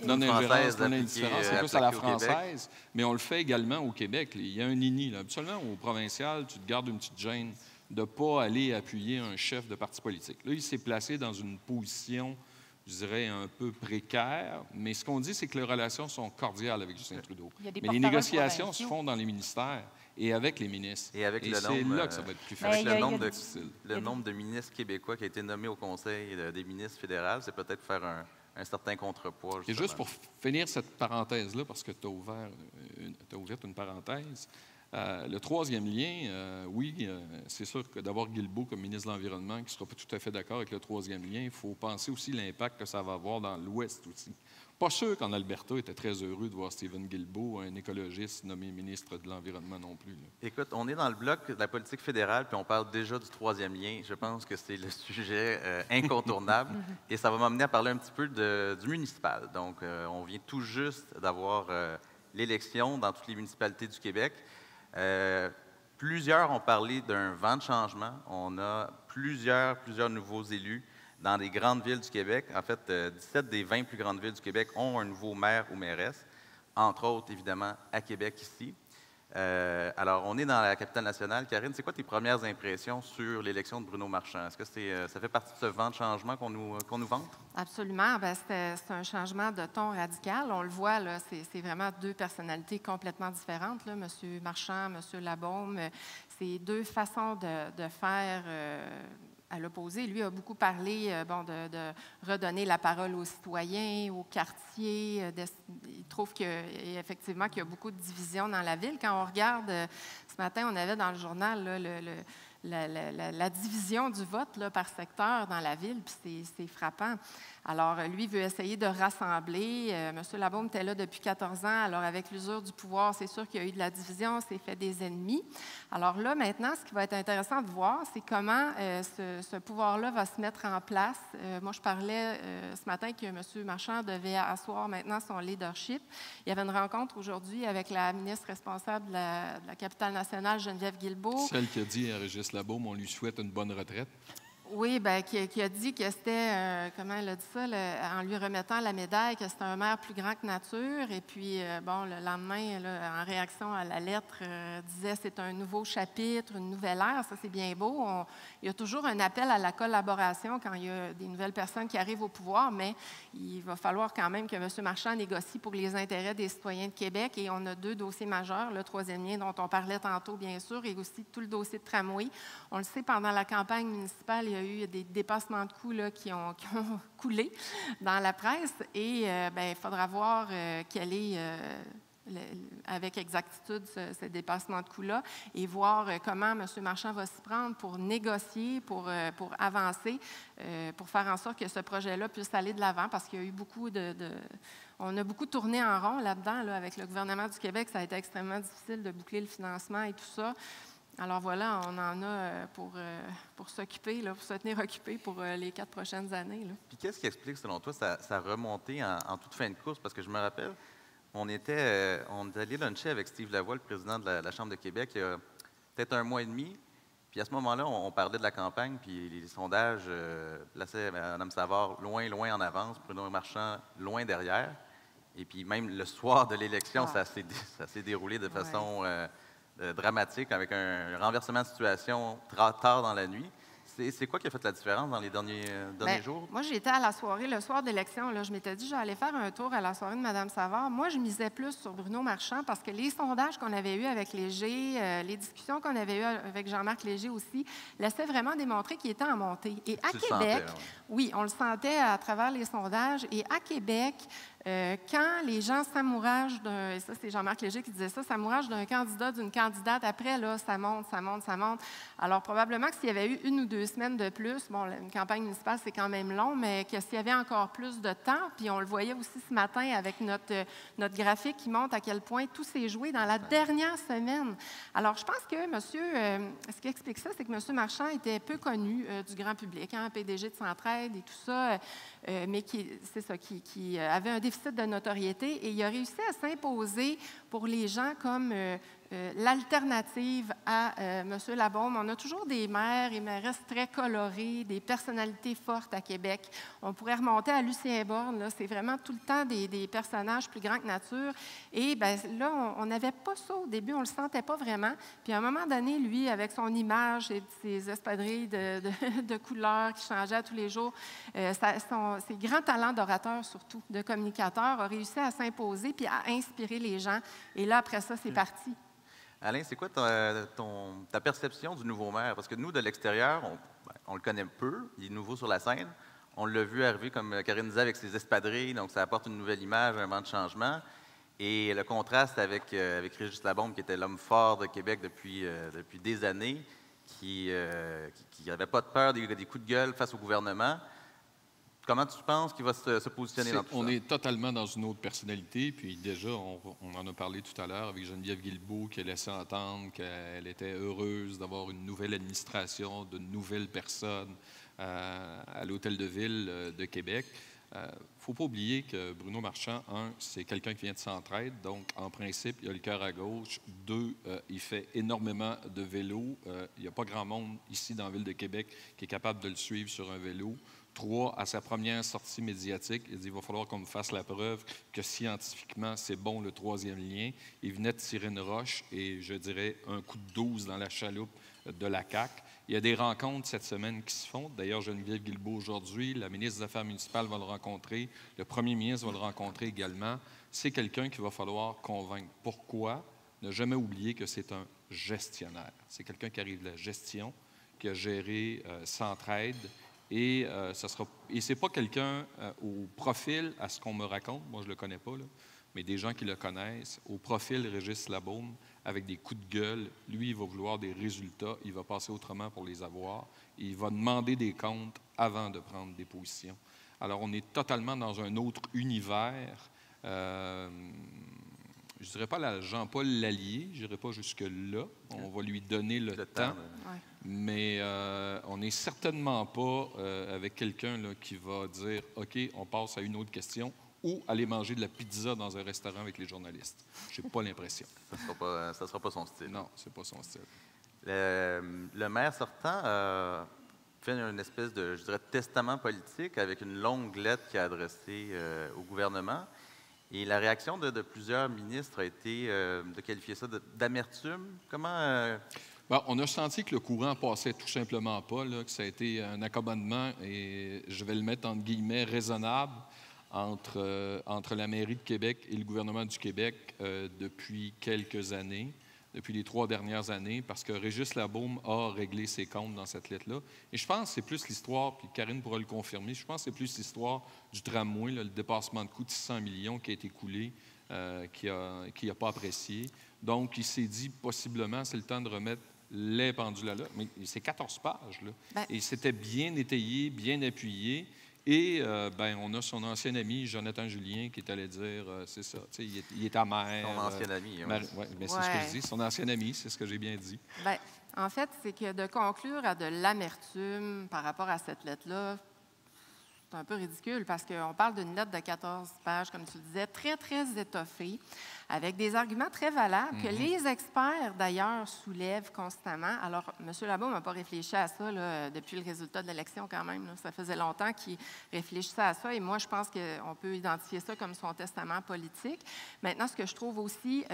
Non-ingérence, non-indifférence. C'est plus à la française. Mais on le fait également au Québec. Il y a un nini. Là. Habituellement, au provincial, tu te gardes une petite gêne de ne pas aller appuyer un chef de parti politique. Là, il s'est placé dans une position, je dirais, un peu précaire, mais ce qu'on dit, c'est que les relations sont cordiales avec Justin Trudeau. Mais les négociations se font dans les ministères et avec les ministres. Et avec c'est là que ça va être plus facile. Avec le nombre de ministres québécois qui a été nommé au Conseil des ministres fédéraux, c'est peut-être faire un certain contrepoids. Et juste pour finir cette parenthèse-là, parce que tu as ouvert une parenthèse, le troisième lien, c'est sûr que d'avoir Guilbeault comme ministre de l'Environnement, qui ne sera pas tout à fait d'accord avec le troisième lien, il faut penser aussi l'impact que ça va avoir dans l'Ouest aussi. Pas sûr qu'en Alberta, il était très heureux de voir Stephen Guilbeault, un écologiste nommé ministre de l'Environnement non plus. Là. Écoute, on est dans le bloc de la politique fédérale, puis on parle déjà du troisième lien. Je pense que c'est le sujet incontournable. Et ça va m'amener à parler un petit peu du municipal. Donc, on vient tout juste d'avoir l'élection dans toutes les municipalités du Québec. Plusieurs ont parlé d'un vent de changement. On a plusieurs nouveaux élus dans les grandes villes du Québec. En fait, 17 des 20 plus grandes villes du Québec ont un nouveau maire ou mairesse, entre autres, évidemment, à Québec ici. Alors, on est dans la capitale nationale. Karine, c'est quoi tes premières impressions sur l'élection de Bruno Marchand? Est-ce que ça fait partie de ce vent de changement qu'on nous vante? Absolument. Bien, c'est un changement de ton radical. On le voit, là, c'est vraiment deux personnalités complètement différentes. Là. M. Marchand, M. Labaume, c'est deux façons de faire à l'opposé. Lui a beaucoup parlé de redonner la parole aux citoyens, aux quartiers. Il trouve qu'effectivement qu'il y a beaucoup de divisions dans la ville. Quand on regarde, ce matin, on avait dans le journal là, la division du vote là, par secteur dans la ville, puis c'est frappant. Alors, lui veut essayer de rassembler. M. Labaume était là depuis 14 ans. Alors, avec l'usure du pouvoir, c'est sûr qu'il y a eu de la division, c'est fait des ennemis. Alors là, maintenant, ce qui va être intéressant de voir, c'est comment ce pouvoir-là va se mettre en place. Moi, je parlais ce matin que M. Marchand devait asseoir maintenant son leadership. Il y avait une rencontre aujourd'hui avec la ministre responsable de la capitale nationale, Geneviève Guilbeault. Celle qui a dit à Régis Labaume, on lui souhaite une bonne retraite. Oui, bien, qui a dit que c'était, comment elle a dit ça, en lui remettant la médaille, que c'était un maire plus grand que nature. Et puis, bon, le lendemain, là, en réaction à la lettre, disait c'est un nouveau chapitre, une nouvelle ère. Ça, c'est bien beau. Il y a toujours un appel à la collaboration quand il y a des nouvelles personnes qui arrivent au pouvoir, mais il va falloir quand même que M. Marchand négocie pour les intérêts des citoyens de Québec. Et on a 2 dossiers majeurs, le troisième lien dont on parlait tantôt, bien sûr, et aussi tout le dossier de tramway. On le sait, pendant la campagne municipale, il y a eu des dépassements de coûts là, qui ont coulé dans la presse et il faudra voir quel est avec exactitude ce dépassement de coûts-là et voir comment M. Marchand va s'y prendre pour négocier, pour avancer, pour faire en sorte que ce projet-là puisse aller de l'avant parce qu'il y a eu beaucoup on a beaucoup tourné en rond là-dedans. Là, avec le gouvernement du Québec, ça a été extrêmement difficile de boucler le financement et tout ça. Alors voilà, on en a pour s'occuper, pour se tenir occupé pour les 4 prochaines années. Là. Puis qu'est-ce qui explique, selon toi, sa remontée en toute fin de course? Parce que je me rappelle, on est allé luncher avec Steve Lavoie, le président de la Chambre de Québec, il y a peut-être 1 mois et demi. Puis à ce moment-là, on parlait de la campagne, puis les sondages plaçaient Mme Savard loin, loin en avance, Bruno Marchand loin derrière. Et puis même le soir de l'élection, ça s'est déroulé de façon... dramatique, avec un renversement de situation tard dans la nuit. C'est quoi qui a fait la différence dans les derniers jours? Moi, j'étais à la soirée, le soir d'élection. Je m'étais dit, j'allais faire un tour à la soirée de Mme Savard. Moi, je misais plus sur Bruno Marchand parce que les sondages qu'on avait eus avec Léger, les discussions qu'on avait eues avec Jean-Marc Léger aussi, laissaient vraiment démontrer qu'il était en montée. Et à Québec, oui, on le sentait à travers les sondages. Et à Québec, quand les gens s'amouragent d'un, et ça c'est Jean-Marc Léger qui disait ça, s'amouragent d'un candidat, d'une candidate, après là, ça monte. Alors probablement que s'il y avait eu 1 ou 2 semaines de plus, bon, une campagne municipale c'est quand même long, mais que s'il y avait encore plus de temps, puis on le voyait aussi ce matin avec notre graphique qui montre à quel point tout s'est joué dans la dernière semaine. Alors je pense que ce qui explique ça, c'est que M. Marchand était peu connu du grand public, PDG de Centraide et tout ça, mais qui avait un déficit de notoriété et il a réussi à s'imposer pour les gens comme l'alternative à M. Labaume. On a toujours des maires et mairesses très colorés, des personnalités fortes à Québec. On pourrait remonter à Lucien Borne. Là, c'est vraiment tout le temps des personnages plus grands que nature. Et là, on n'avait pas ça au début, on ne le sentait pas vraiment. Puis à un moment donné, lui, avec son image et ses espadrilles de couleurs qui changeaient à tous les jours, ses grands talents d'orateur, surtout, de communicateur, a réussi à s'imposer puis à inspirer les gens. Et là, après ça, c'est parti. Alain, c'est quoi ta perception du nouveau maire? Parce que nous, de l'extérieur, on le connaît peu, il est nouveau sur la scène. On l'a vu arriver, comme Karine disait, avec ses espadrilles, donc ça apporte une nouvelle image, un vent de changement. Et le contraste avec Régis Labaume, qui était l'homme fort de Québec depuis des années, qui n'avait pas de peur des coups de gueule face au gouvernement. Comment tu penses qu'il va se positionner dans tout ça? On est totalement dans une autre personnalité. Puis déjà, on en a parlé tout à l'heure avec Geneviève Guilbeault qui a laissé entendre qu'elle était heureuse d'avoir une nouvelle administration, de nouvelles personnes à l'Hôtel de Ville de Québec. Il ne faut pas oublier que Bruno Marchand, 1, c'est quelqu'un qui vient de Centraide, donc en principe, il a le cœur à gauche. 2, il fait énormément de vélo. Il n'y a pas grand monde ici dans la Ville de Québec qui est capable de le suivre sur un vélo. 3, à sa première sortie médiatique, il dit il va falloir qu'on me fasse la preuve que scientifiquement, c'est bon le troisième lien. Il venait de tirer une roche et, je dirais, un coup de 12 dans la chaloupe de la CAQ. Il y a des rencontres cette semaine qui se font. D'ailleurs, Geneviève Guilbeault aujourd'hui, la ministre des Affaires municipales va le rencontrer, le premier ministre va le rencontrer également. C'est quelqu'un qu'il va falloir convaincre. Pourquoi? Ne jamais oublier que c'est un gestionnaire. C'est quelqu'un qui arrive de la gestion. qui a géré Centraide. Et ce n'est pas quelqu'un au profil, à ce qu'on me raconte, moi je ne le connais pas, là, mais des gens qui le connaissent, au profil Régis Labaume, avec des coups de gueule. Lui, il va vouloir des résultats, il va passer autrement pour les avoir, et il va demander des comptes avant de prendre des positions. Alors, on est totalement dans un autre univers. Je ne dirais pas la Jean-Paul Lallier, je n'irai pas jusque-là. On va lui donner le temps. Ouais. Mais on n'est certainement pas avec quelqu'un là, qui va dire « OK, on passe à une autre question » ou aller manger de la pizza dans un restaurant avec les journalistes. Je n'ai pas l'impression. Ça ne sera pas son style. Non, ce n'est pas son style. Le maire sortant fait une espèce de, je dirais, testament politique avec une longue lettre qu'il a adressée au gouvernement. Et la réaction de plusieurs ministres a été de qualifier ça d'amertume. Comment... Bien, on a senti que le courant passait tout simplement pas, là, que ça a été un accommodement, et je vais le mettre entre guillemets, raisonnable entre la mairie de Québec et le gouvernement du Québec depuis quelques années, depuis les 3 dernières années, parce que Régis Labaume a réglé ses comptes dans cette lettre-là. Et je pense que c'est plus l'histoire, puis Karine pourra le confirmer, je pense que c'est plus l'histoire du tramway, là, le dépassement de coût de 600 millions qui a été coulé, qui n'a pas apprécié. Donc, il s'est dit, possiblement, c'est le temps de remettre les pendules à l'heure. Mais c'est 14 pages, là. Ben, et c'était bien étayé, bien appuyé. Et on a son ancien ami, Jonathan Julien, qui est allé dire, c'est ça, il est amer. Son ancien ami, oui. C'est ce que je dis, son ancien ami, c'est ce que j'ai bien dit. Bien, en fait, c'est que de conclure à de l'amertume par rapport à cette lettre-là, c'est un peu ridicule parce qu'on parle d'une lettre de 14 pages, comme tu le disais, très, très étoffée, avec des arguments très valables que les experts, d'ailleurs, soulèvent constamment. Alors, M. Labaume n'a pas réfléchi à ça là, depuis le résultat de l'élection quand même. Là. Ça faisait longtemps qu'il réfléchissait à ça et moi, je pense qu'on peut identifier ça comme son testament politique. Maintenant, ce que je trouve aussi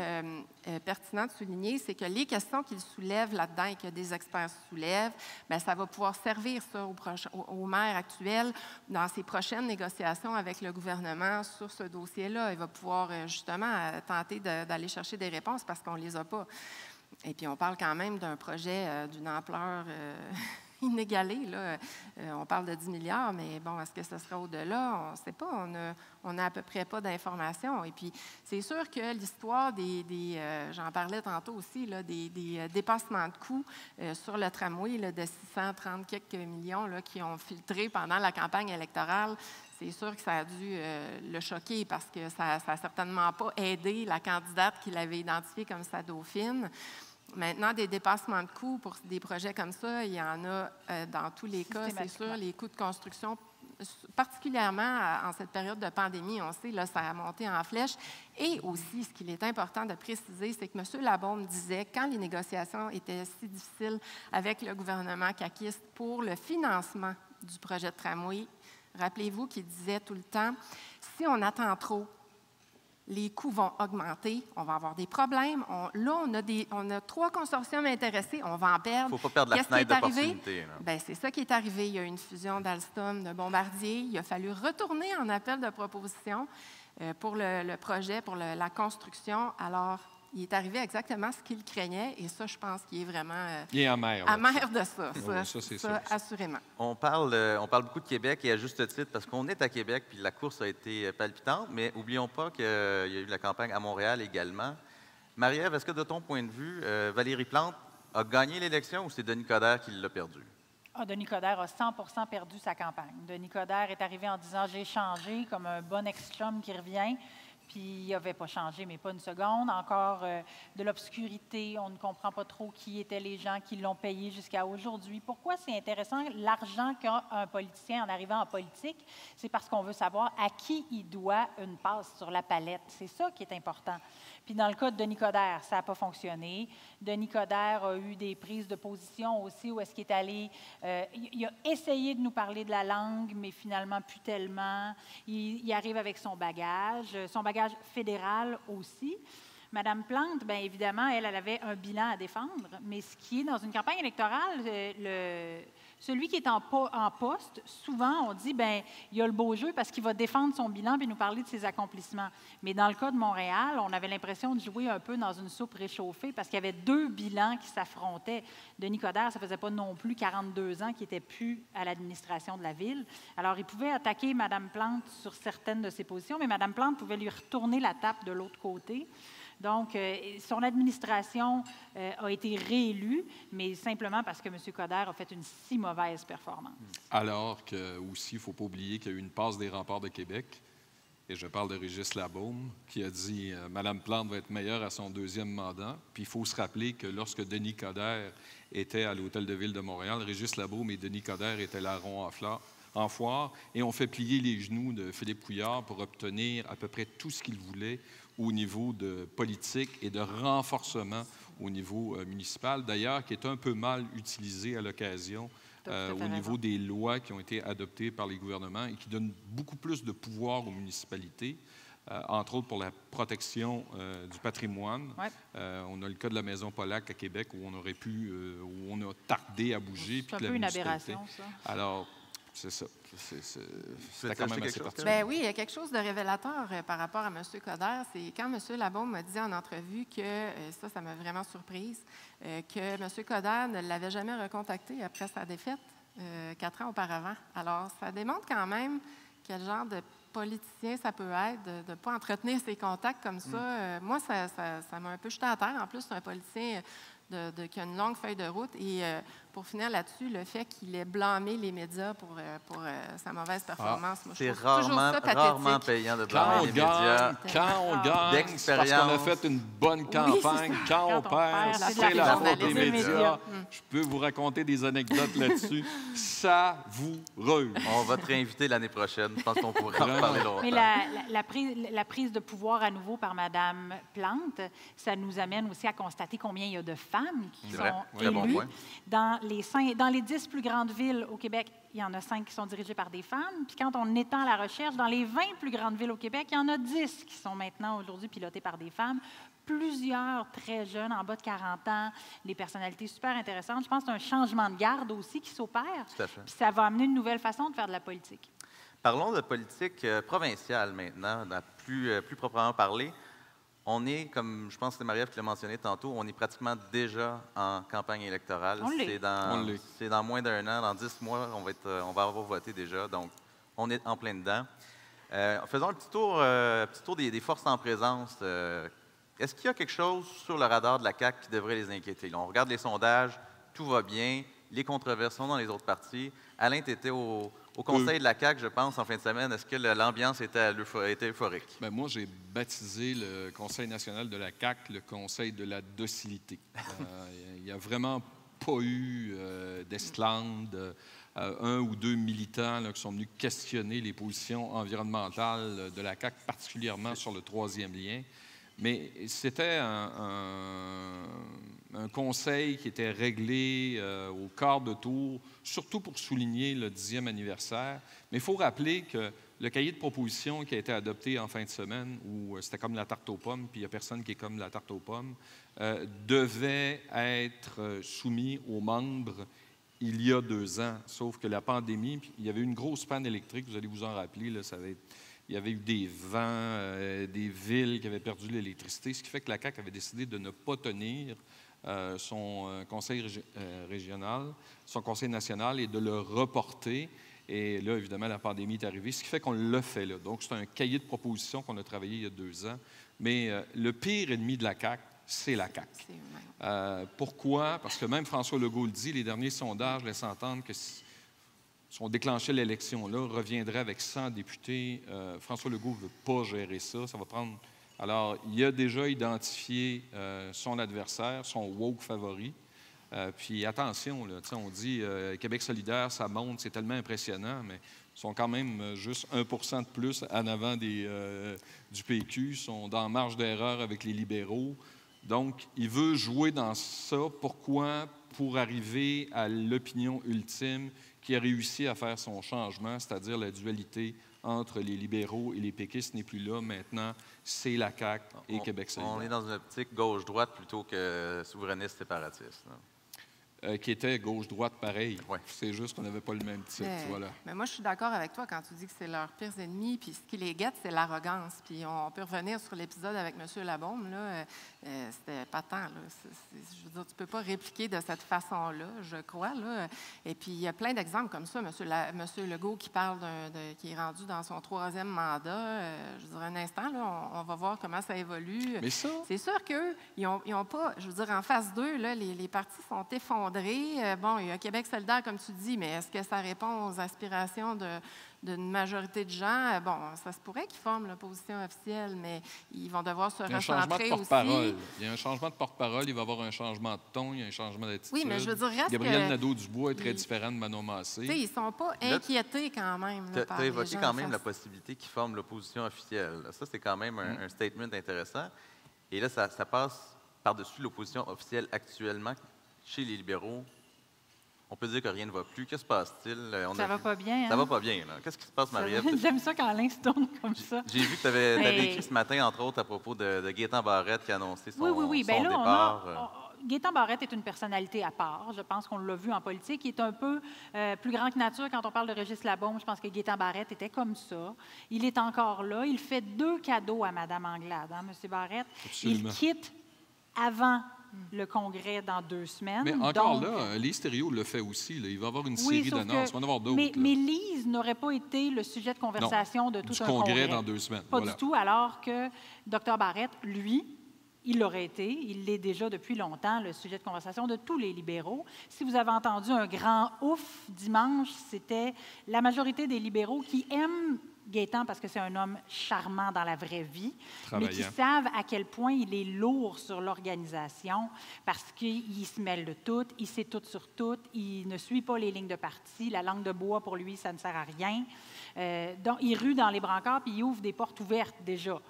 pertinent de souligner, c'est que les questions qu'il soulève là-dedans et que des experts soulèvent, bien, ça va pouvoir servir ça au maire actuel dans ses prochaines négociations avec le gouvernement sur ce dossier-là. Il va pouvoir justement tenter d'aller chercher des réponses parce qu'on ne les a pas. Et puis, on parle quand même d'un projet d'une ampleur inégalée. Là. On parle de 10 milliards, mais bon, est-ce que ce sera au-delà? On ne sait pas. On n'a à peu près pas d'informations. Et puis, c'est sûr que l'histoire j'en parlais tantôt aussi, là, des dépassements de coûts sur le tramway là, de 630 quelques millions là, qui ont filtré pendant la campagne électorale, c'est sûr que ça a dû le choquer parce que ça n'a certainement pas aidé la candidate qu'il avait identifiée comme sa dauphine. Maintenant, des dépassements de coûts pour des projets comme ça, il y en a dans tous les cas, c'est sûr. Les coûts de construction, particulièrement en cette période de pandémie, on sait, là, ça a monté en flèche. Et aussi, ce qu'il est important de préciser, c'est que M. Labaume disait, quand les négociations étaient si difficiles avec le gouvernement caquiste pour le financement du projet de tramway, rappelez-vous qu'il disait tout le temps, si on attend trop, les coûts vont augmenter, on va avoir des problèmes. On a 3 consortiums intéressés, on va en perdre. Il ne faut pas perdre la fenêtre d'opportunité. Bien, c'est ça qui est arrivé. Il y a eu une fusion d'Alstom, de Bombardier. Il a fallu retourner en appel de proposition pour le projet, pour la construction. Alors, il est arrivé exactement ce qu'il craignait et ça, je pense qu'il est vraiment il est amer de ça. Oui, ça, c'est sûr. Assurément. On parle beaucoup de Québec et à juste titre parce qu'on est à Québec puis la course a été palpitante, mais n'oublions pas qu'il y a eu la campagne à Montréal également. Marie-Ève, est-ce que de ton point de vue, Valérie Plante a gagné l'élection ou c'est Denis Coderre qui l'a perdue? Denis Coderre a 100% perdu sa campagne. Denis Coderre est arrivé en disant « j'ai changé », comme un bon ex-chum qui revient. Puis il n'avait pas changé, mais pas une seconde. Encore de l'obscurité, on ne comprend pas trop qui étaient les gens qui l'ont payé jusqu'à aujourd'hui. Pourquoi c'est intéressant? L'argent qu'a un politicien en arrivant en politique, c'est parce qu'on veut savoir à qui il doit une passe sur la palette. C'est ça qui est important. Puis dans le cas de Denis Coderre, ça n'a pas fonctionné. Denis Coderre a eu des prises de position aussi où est-ce qu'il est allé... il a essayé de nous parler de la langue, mais finalement plus tellement. Il arrive avec son bagage fédéral aussi. Madame Plante, bien évidemment, elle avait un bilan à défendre, mais ce qui est dans une campagne électorale, Celui qui est en poste, souvent, on dit, bien, il a le beau jeu parce qu'il va défendre son bilan et nous parler de ses accomplissements. Mais dans le cas de Montréal, on avait l'impression de jouer un peu dans une soupe réchauffée parce qu'il y avait 2 bilans qui s'affrontaient. Denis Coderre, ça ne faisait pas non plus 42 ans qu'il n'était plus à l'administration de la Ville. Alors, il pouvait attaquer Mme Plante sur certaines de ses positions, mais Mme Plante pouvait lui retourner la tape de l'autre côté. Donc, son administration a été réélue, mais simplement parce que M. Coderre a fait une si mauvaise performance. Alors que, aussi, il ne faut pas oublier qu'il y a eu une passe des remparts de Québec, et je parle de Régis Labaume, qui a dit « Mme Plante va être meilleure à son 2e mandat ». Puis il faut se rappeler que lorsque Denis Coderre était à l'Hôtel de Ville de Montréal, Régis Labaume et Denis Coderre étaient larrons en foire, et ont fait plier les genoux de Philippe Couillard pour obtenir à peu près tout ce qu'il voulait au niveau de politique et de renforcement au niveau municipal, d'ailleurs, qui est un peu mal utilisé à l'occasion au niveau des lois qui ont été adoptées par les gouvernements et qui donnent beaucoup plus de pouvoir aux municipalités, entre autres pour la protection du patrimoine. Ouais. On a le cas de la Maison Polac à Québec où on aurait pu, où on a tardé à bouger. C'est un peu une aberration, ça. Alors, c'est ça. C'était quand même assez particulier. Bien oui, il y a quelque chose de révélateur par rapport à M. Coderre. C'est quand M. Labaume m'a dit en entrevue que, ça m'a vraiment surprise, que M. Coderre ne l'avait jamais recontacté après sa défaite 4 ans auparavant. Alors, ça démontre quand même quel genre de politicien ça peut être de ne pas entretenir ses contacts comme ça. Moi, ça m'a un peu jeté à terre. En plus, c'est un politicien qui a une longue feuille de route. Et pour finir là-dessus, le fait qu'il ait blâmé les médias pour sa mauvaise performance, moi, je trouve toujours ça pathétique. Rarement payant de blâmer les médias. Quand on gagne, c'est parce qu'on a fait une bonne campagne. Oui, quand on perd, c'est la faute des médias. Je peux vous raconter des anecdotes là-dessus. Savoureux. On va te réinviter l'année prochaine. Je pense qu'on pourrait en parler longtemps. Mais la prise de pouvoir à nouveau par Mme Plante, ça nous amène aussi à constater combien il y a de femmes qui sont élues. Bon dans les 10 plus grandes villes au Québec, il y en a 5 qui sont dirigées par des femmes. Puis quand on étend la recherche, dans les 20 plus grandes villes au Québec, il y en a 10 qui sont maintenant aujourd'hui pilotées par des femmes. Plusieurs très jeunes, en bas de 40 ans, des personnalités super intéressantes. Je pense que c'est un changement de garde aussi qui s'opère. Tout à fait. Puis ça va amener une nouvelle façon de faire de la politique. Parlons de politique provinciale maintenant, plus proprement parler. On est, comme je pense que c'est Marie-Ève qui l'a mentionné tantôt, on est pratiquement déjà en campagne électorale. C'est dans moins d'1 an, dans 10 mois, on va avoir voté déjà, donc on est en plein dedans. Faisons un petit tour des forces en présence. Est-ce qu'il y a quelque chose sur le radar de la CAQ qui devrait les inquiéter? Là, on regarde les sondages, tout va bien, les controverses sont dans les autres partis. Alain, tu étais au conseil de la CAQ, je pense, en fin de semaine. Est-ce que l'ambiance était euphorique? Bien, moi, j'ai baptisé le Conseil national de la CAQ le Conseil de la docilité. Il n'y a vraiment pas eu d'Estlande, 1 ou 2 militants là, qui sont venus questionner les positions environnementales de la CAQ, particulièrement sur le 3e lien. Mais c'était un conseil qui était réglé au quart de tour, surtout pour souligner le 10e anniversaire. Mais il faut rappeler que le cahier de propositions qui a été adopté en fin de semaine, où c'était comme la tarte aux pommes, puis il n'y a personne qui est comme la tarte aux pommes, devait être soumis aux membres il y a 2 ans. Sauf que la pandémie, puis il y avait une grosse panne électrique, vous allez vous en rappeler, là, il y avait eu des vents, des villes qui avaient perdu l'électricité, ce qui fait que la CAQ avait décidé de ne pas tenir son conseil régional, son conseil national, et de le reporter. Et là, évidemment, la pandémie est arrivée, ce qui fait qu'on l'a fait là. Donc, c'est un cahier de propositions qu'on a travaillé il y a 2 ans. Mais le pire ennemi de la CAQ, c'est la CAQ. Pourquoi? Parce que même François Legault le dit, les derniers sondages laissent entendre que si on déclenchait l'élection-là, reviendrait avec 100 députés. François Legault ne veut pas gérer ça. Ça va prendre... Alors, il a déjà identifié son adversaire, son woke favori. Puis attention, là, on dit Québec solidaire, ça monte, c'est tellement impressionnant, mais ils sont quand même juste 1 % de plus en avant du PQ. Ils sont dans marge d'erreur avec les libéraux. Donc, il veut jouer dans ça. Pourquoi? Pour arriver à l'opinion ultime qui a réussi à faire son changement, c'est-à-dire la dualité entre les libéraux et les péquistes n'est plus là. Maintenant, c'est la CAQ et Québec solidaire. On est dans une optique gauche-droite plutôt que souverainiste-séparatiste. qui était gauche-droite pareil. Ouais. C'est juste qu'on n'avait pas le même titre. Voilà. Mais moi, je suis d'accord avec toi quand tu dis que c'est leurs pires ennemis. Puis ce qui les guette, c'est l'arrogance. Puis on peut revenir sur l'épisode avec M. Labaume. Là, c'était pas tant. Là. Je veux dire, tu ne peux pas répliquer de cette façon-là, je crois. Là. Et puis, il y a plein d'exemples comme ça. M. Legault qui parle qui est rendu dans son 3e mandat. Je dirais un instant, là, on va voir comment ça évolue. Mais ça... C'est sûr qu'eux, ils ont pas... Je veux dire, en phase 2, là, les partis sont effondrés. Bon, il y a Québec solidaire, comme tu dis, mais est-ce que ça répond aux aspirations d'une majorité de gens? Bon, ça se pourrait qu'ils forment l'opposition officielle, mais ils vont devoir se recentrer aussi. Il y a un changement de porte-parole, il va y avoir un changement de ton, il y a un changement d'attitude. Oui, mais je veux dire, reste Gabriel Nadeau-Dubois est très différent de Manon Massé. Ils ne sont pas inquiétés quand même. Tu as évoqué quand même la possibilité qu'ils forment l'opposition officielle. Ça, c'est quand même un statement intéressant. Et là, ça passe par-dessus l'opposition officielle actuellement. Chez les libéraux, on peut dire que rien ne va plus. Que se passe-t-il? Ça va pas bien. Ça va pas bien. Qu'est-ce qui se passe, Marie-Ève? J'aime ça quand Alain se tourne comme ça. J'ai vu que tu avais écrit ce matin, entre autres, à propos de Gaétan Barrette qui a annoncé son départ. Gaétan Barrette est une personnalité à part. Je pense qu'on l'a vu en politique. Il est un peu plus grand que nature quand on parle de Régis Labaume. Je pense que Gaétan Barrette était comme ça. Il est encore là. Il fait 2 cadeaux à Mme Anglade, hein, M. Barrette. Absolument. Il quitte avant le congrès dans 2 semaines. Mais encore là, Lise Thériault le fait aussi. Là. Il va y avoir une série d'annonces. Il va en avoir d'autres. Mais Lise n'aurait pas été le sujet de conversation de tout un congrès dans 2 semaines. Pas du tout, alors que Dr Barrette, lui, il l'aurait été. Il l'est déjà depuis longtemps, le sujet de conversation de tous les libéraux. Si vous avez entendu un grand ouf dimanche, c'était la majorité des libéraux qui aiment Gaétan parce que c'est un homme charmant dans la vraie vie, mais qui savent à quel point il est lourd sur l'organisation parce qu'il se mêle de tout, il sait tout sur tout, il ne suit pas les lignes de parti, la langue de bois, pour lui, ça ne sert à rien. Donc, il rue dans les brancards puis il ouvre des portes ouvertes déjà.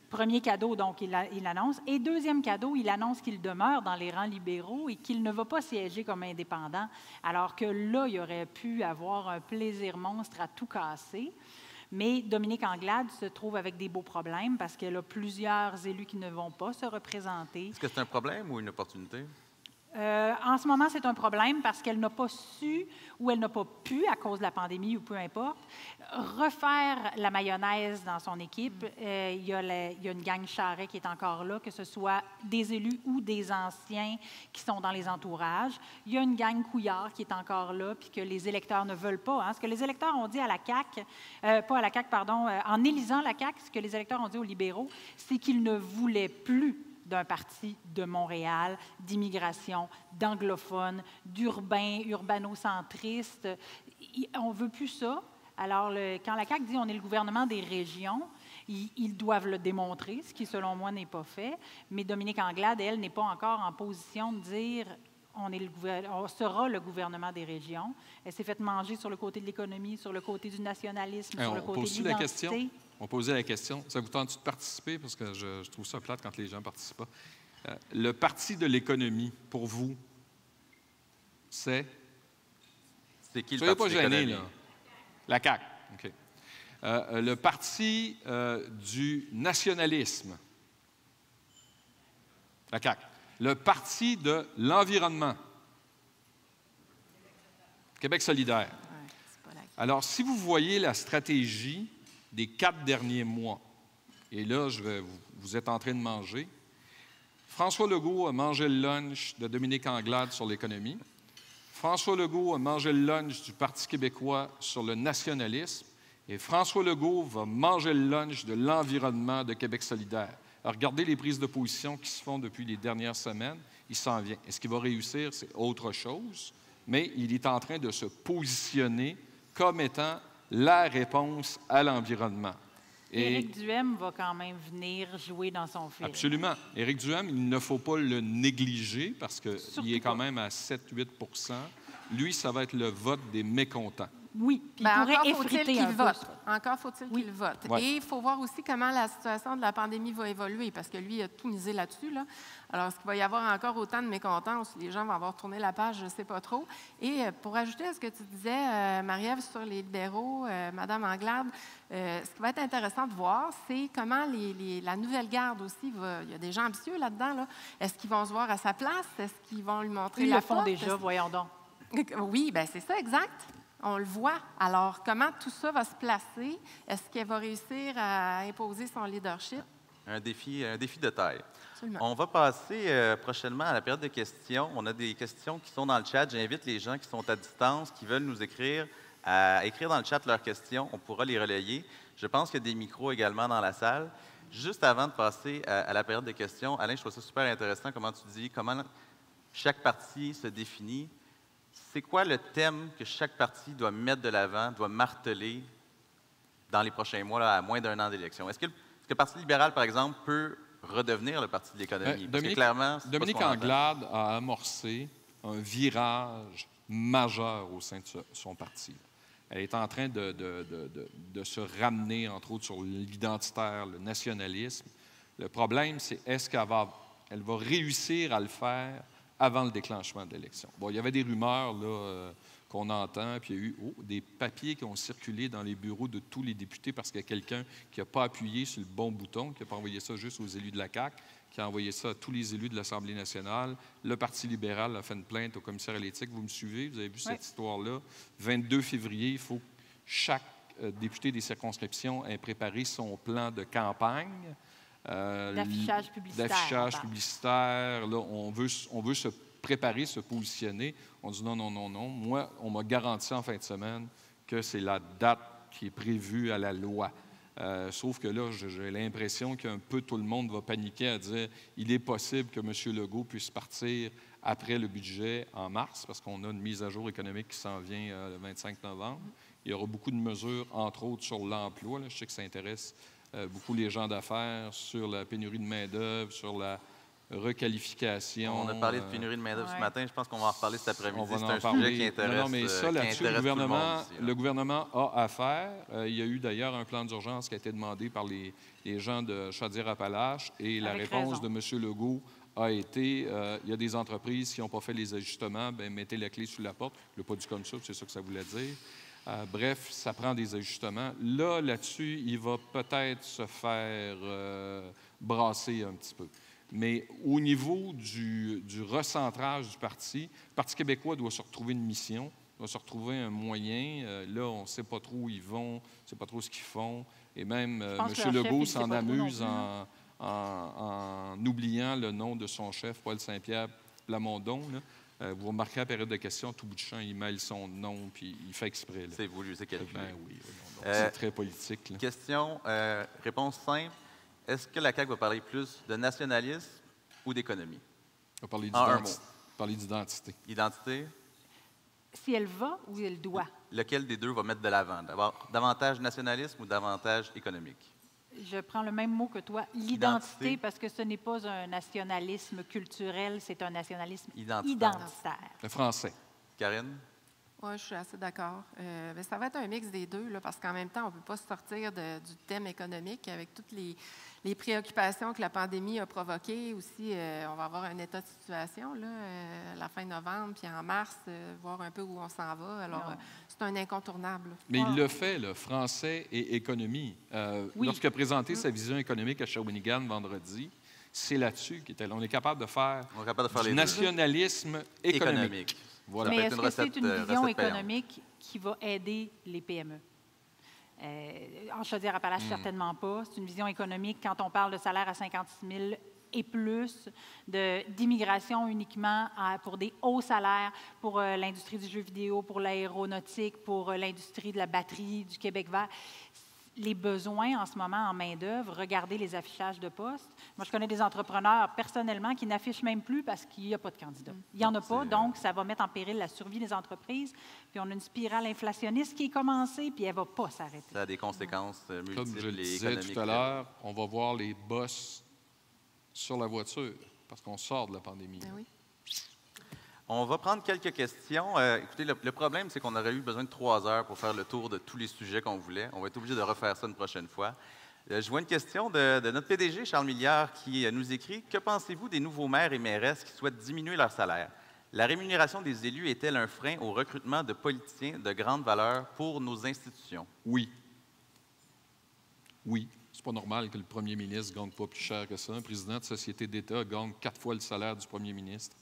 Premier cadeau, donc, il annonce. Et deuxième cadeau, il annonce qu'il demeure dans les rangs libéraux et qu'il ne va pas siéger comme indépendant, alors que là, il aurait pu avoir un plaisir monstre à tout casser. Mais Dominique Anglade se trouve avec des beaux problèmes parce qu'elle a plusieurs élus qui ne vont pas se représenter. Est-ce que c'est un problème ou une opportunité? En ce moment, c'est un problème parce qu'elle n'a pas su ou elle n'a pas pu, à cause de la pandémie ou peu importe, refaire la mayonnaise dans son équipe. Il y a une gang Charret qui est encore là, que ce soit des élus ou des anciens qui sont dans les entourages. Il y a une gang Couillard qui est encore là, puis que les électeurs ne veulent pas. Hein. Ce que les électeurs ont dit à la CAQ, pas à la CAQ, pardon, en élisant la CAQ, ce que les électeurs ont dit aux libéraux, c'est qu'ils ne voulaient plus d'un parti de Montréal, d'immigration, d'anglophones, d'urbains, urbano-centristes. On ne veut plus ça. Alors, quand la CAQ dit on est le gouvernement des régions, ils doivent le démontrer, ce qui, selon moi, n'est pas fait. Mais Dominique Anglade, elle, n'est pas encore en position de dire on sera le gouvernement des régions. Elle s'est faite manger sur le côté de l'économie, sur le côté du nationalisme, sur le côté de l'identité. On posait la question. Ça vous tente-tu de participer? Parce que je trouve ça plate quand les gens ne participent pas. Le parti de l'économie, pour vous, c'est? C'est qui le Soyez parti pas gênés, d'économie? là. La CAQ. OK. Le parti du nationalisme. La CAQ. Le parti de l'environnement. Québec solidaire. Alors, si vous voyez la stratégie des 4 derniers mois, et là, vous êtes en train de manger, François Legault a mangé le lunch de Dominique Anglade sur l'économie. François Legault a mangé le lunch du Parti québécois sur le nationalisme. Et François Legault va manger le lunch de l'environnement de Québec solidaire. Alors, regardez les prises de position qui se font depuis les dernières semaines. Il s'en vient. Est-ce qu'il va réussir? C'est autre chose. Mais il est en train de se positionner comme étant la réponse à l'environnement. Éric Duhaime va quand même venir jouer dans son film. Absolument. Éric Duhaime, il ne faut pas le négliger parce qu'il est quand même à 7-8 %. Lui, ça va être le vote des mécontents. Oui, puis il Bien, pourrait encore faut-il effriter qu'il un peu. vote. Encore faut-il Oui. qu'il vote. Ouais. Et il faut voir aussi comment la situation de la pandémie va évoluer, parce que lui, il a tout misé là-dessus. Là. Alors, est-ce qu'il va y avoir encore autant de mécontents, ou si les gens vont avoir tourné la page, je ne sais pas trop. Et pour ajouter à ce que tu disais, Marie-Ève, sur les libéraux, Mme Anglade, ce qui va être intéressant de voir, c'est comment la nouvelle garde aussi, il y a des gens ambitieux là-dedans. Là. Est-ce qu'ils vont se voir à sa place? Est-ce qu'ils vont lui montrer Ils la le font porte? déjà, voyons donc. Oui, bien c'est ça, exact. On le voit. Alors, comment tout ça va se placer? Est-ce qu'elle va réussir à imposer son leadership? Un défi de taille. Absolument. On va passer prochainement à la période de questions. On a des questions qui sont dans le chat. J'invite les gens qui sont à distance, qui veulent nous écrire, à écrire dans le chat leurs questions. On pourra les relayer. Je pense qu'il y a des micros également dans la salle. Juste avant de passer à la période de questions, Alain, je trouve ça super intéressant comment tu dis, comment chaque parti se définit. C'est quoi le thème que chaque parti doit mettre de l'avant, doit marteler dans les prochains mois, là, à moins d'un an d'élection? Est-ce que le Parti libéral, par exemple, peut redevenir le Parti de l'économie? Parce que clairement, c'est pas ce Dominique qu'on entend. Anglade a amorcé un virage majeur au sein de son parti. Elle est en train de se ramener, entre autres, sur l'identitaire, le nationalisme. Le problème, c'est est-ce qu'elle va réussir à le faire avant le déclenchement de l'élection? Bon, il y avait des rumeurs là, qu'on entend, puis il y a eu des papiers qui ont circulé dans les bureaux de tous les députés parce qu'il y a quelqu'un qui n'a pas appuyé sur le bon bouton, qui n'a pas envoyé ça juste aux élus de la CAQ, qui a envoyé ça à tous les élus de l'Assemblée nationale. Le Parti libéral a fait une plainte au commissaire à l'éthique. Vous me suivez? Vous avez vu cette histoire-là? 22 février, il faut que chaque député des circonscriptions ait préparé son plan de campagne. D'affichage publicitaire. D'affichage publicitaire. Là, on veut se préparer, se positionner. On dit non. Moi, on m'a garanti en fin de semaine que c'est la date qui est prévue à la loi. Sauf que là, j'ai l'impression qu'un peu tout le monde va paniquer à dire il est possible que M. Legault puisse partir après le budget en mars, parce qu'on a une mise à jour économique qui s'en vient le 25 novembre. Il y aura beaucoup de mesures, entre autres, sur l'emploi. Là. Je sais que ça intéresse beaucoup les gens d'affaires, sur la pénurie de main-d'œuvre, sur la requalification. On a parlé de pénurie de main-d'œuvre ce matin. Je pense qu'on va en reparler cet après-midi. C'est un parler. sujet qui intéresse. Non, mais ça, là-dessus, le le gouvernement a à faire. Il y a eu d'ailleurs un plan d'urgence qui a été demandé par les gens de Chaudière-Appalaches et la Avec réponse raison. de M. Legault a été il y a des entreprises qui n'ont pas fait les ajustements, bien, mettez la clé sous la porte. Il n'a pas dit comme ça, c'est ça que ça voulait dire. Bref, ça prend des ajustements. Là-dessus, il va peut-être se faire brasser un petit peu. Mais au niveau du recentrage du parti, le Parti québécois doit se retrouver une mission, doit se retrouver un moyen. Là, on ne sait pas trop où ils vont, on ne sait pas trop ce qu'ils font. Et même pense que M. leur chef, Legault il sait s'en pas trop non amuse plus, hein. en oubliant le nom de son chef, Paul Saint-Pierre Plamondon. Là. Vous remarquez à la période de questions, tout bout de champ, il mêle son nom, puis il fait exprès. Là. C'est voulu, c'est calculé. Ben oui, c'est très politique. Là. Question, réponse simple. Est-ce que la CAQ va parler plus de nationalisme ou d'économie? On va parler En un d'identité. Parler d'identité. Identité, Si elle va ou elle doit. lequel des deux va mettre de l'avant? D'abord, davantage nationalisme ou davantage économique? Je prends le même mot que toi, Identité. l'identité, parce que ce n'est pas un nationalisme culturel, c'est un nationalisme Identitaire. identitaire. Le français. Karine? Oui, je suis assez d'accord. Mais ça va être un mix des deux, là, parce qu'en même temps, on ne peut pas sortir du thème économique avec toutes les préoccupations que la pandémie a provoquées. Aussi, on va avoir un état de situation là, à la fin novembre, puis en mars, voir un peu où on s'en va. Alors, c'est un incontournable. Mais il le fait, le français et économie. Oui. Lorsqu'il a présenté sa vision économique à Shawinigan vendredi, c'est là-dessus qu'il était là. On est capable de faire On est capable de faire du les deux. nationalisme économique. Voilà. Ça Mais peut être est-ce une que c'est recette, une vision recette payante. économique qui va aider les PME? En Chaudière-Appalaches, certainement pas. C'est une vision économique quand on parle de salaire à 56 000 et plus, d'immigration uniquement pour des hauts salaires, pour l'industrie du jeu vidéo, pour l'aéronautique, pour l'industrie de la batterie, du Québec vert. Les besoins en ce moment en main-d'œuvre, regardez les affichages de postes. Moi, je connais des entrepreneurs personnellement qui n'affichent même plus parce qu'il n'y a pas de candidats. Il n'y en a pas, donc ça va mettre en péril la survie des entreprises. Puis on a une spirale inflationniste qui est commencée, puis elle ne va pas s'arrêter. Ça a des conséquences multiples Comme je le et disais économiques. tout à l'heure, on va voir les boss sur la voiture parce qu'on sort de la pandémie. Ben oui. On va prendre quelques questions. Écoutez, le problème, c'est qu'on aurait eu besoin de 3 heures pour faire le tour de tous les sujets qu'on voulait. On va être obligé de refaire ça une prochaine fois. Je vois une question de notre PDG, Charles Milliard, qui nous écrit « Que pensez-vous des nouveaux maires et mairesses qui souhaitent diminuer leur salaire? La rémunération des élus est-elle un frein au recrutement de politiciens de grande valeur pour nos institutions? » Oui. Oui. C'est pas normal que le premier ministre gagne pas plus cher que ça. Un président de société d'État gagne 4 fois le salaire du premier ministre.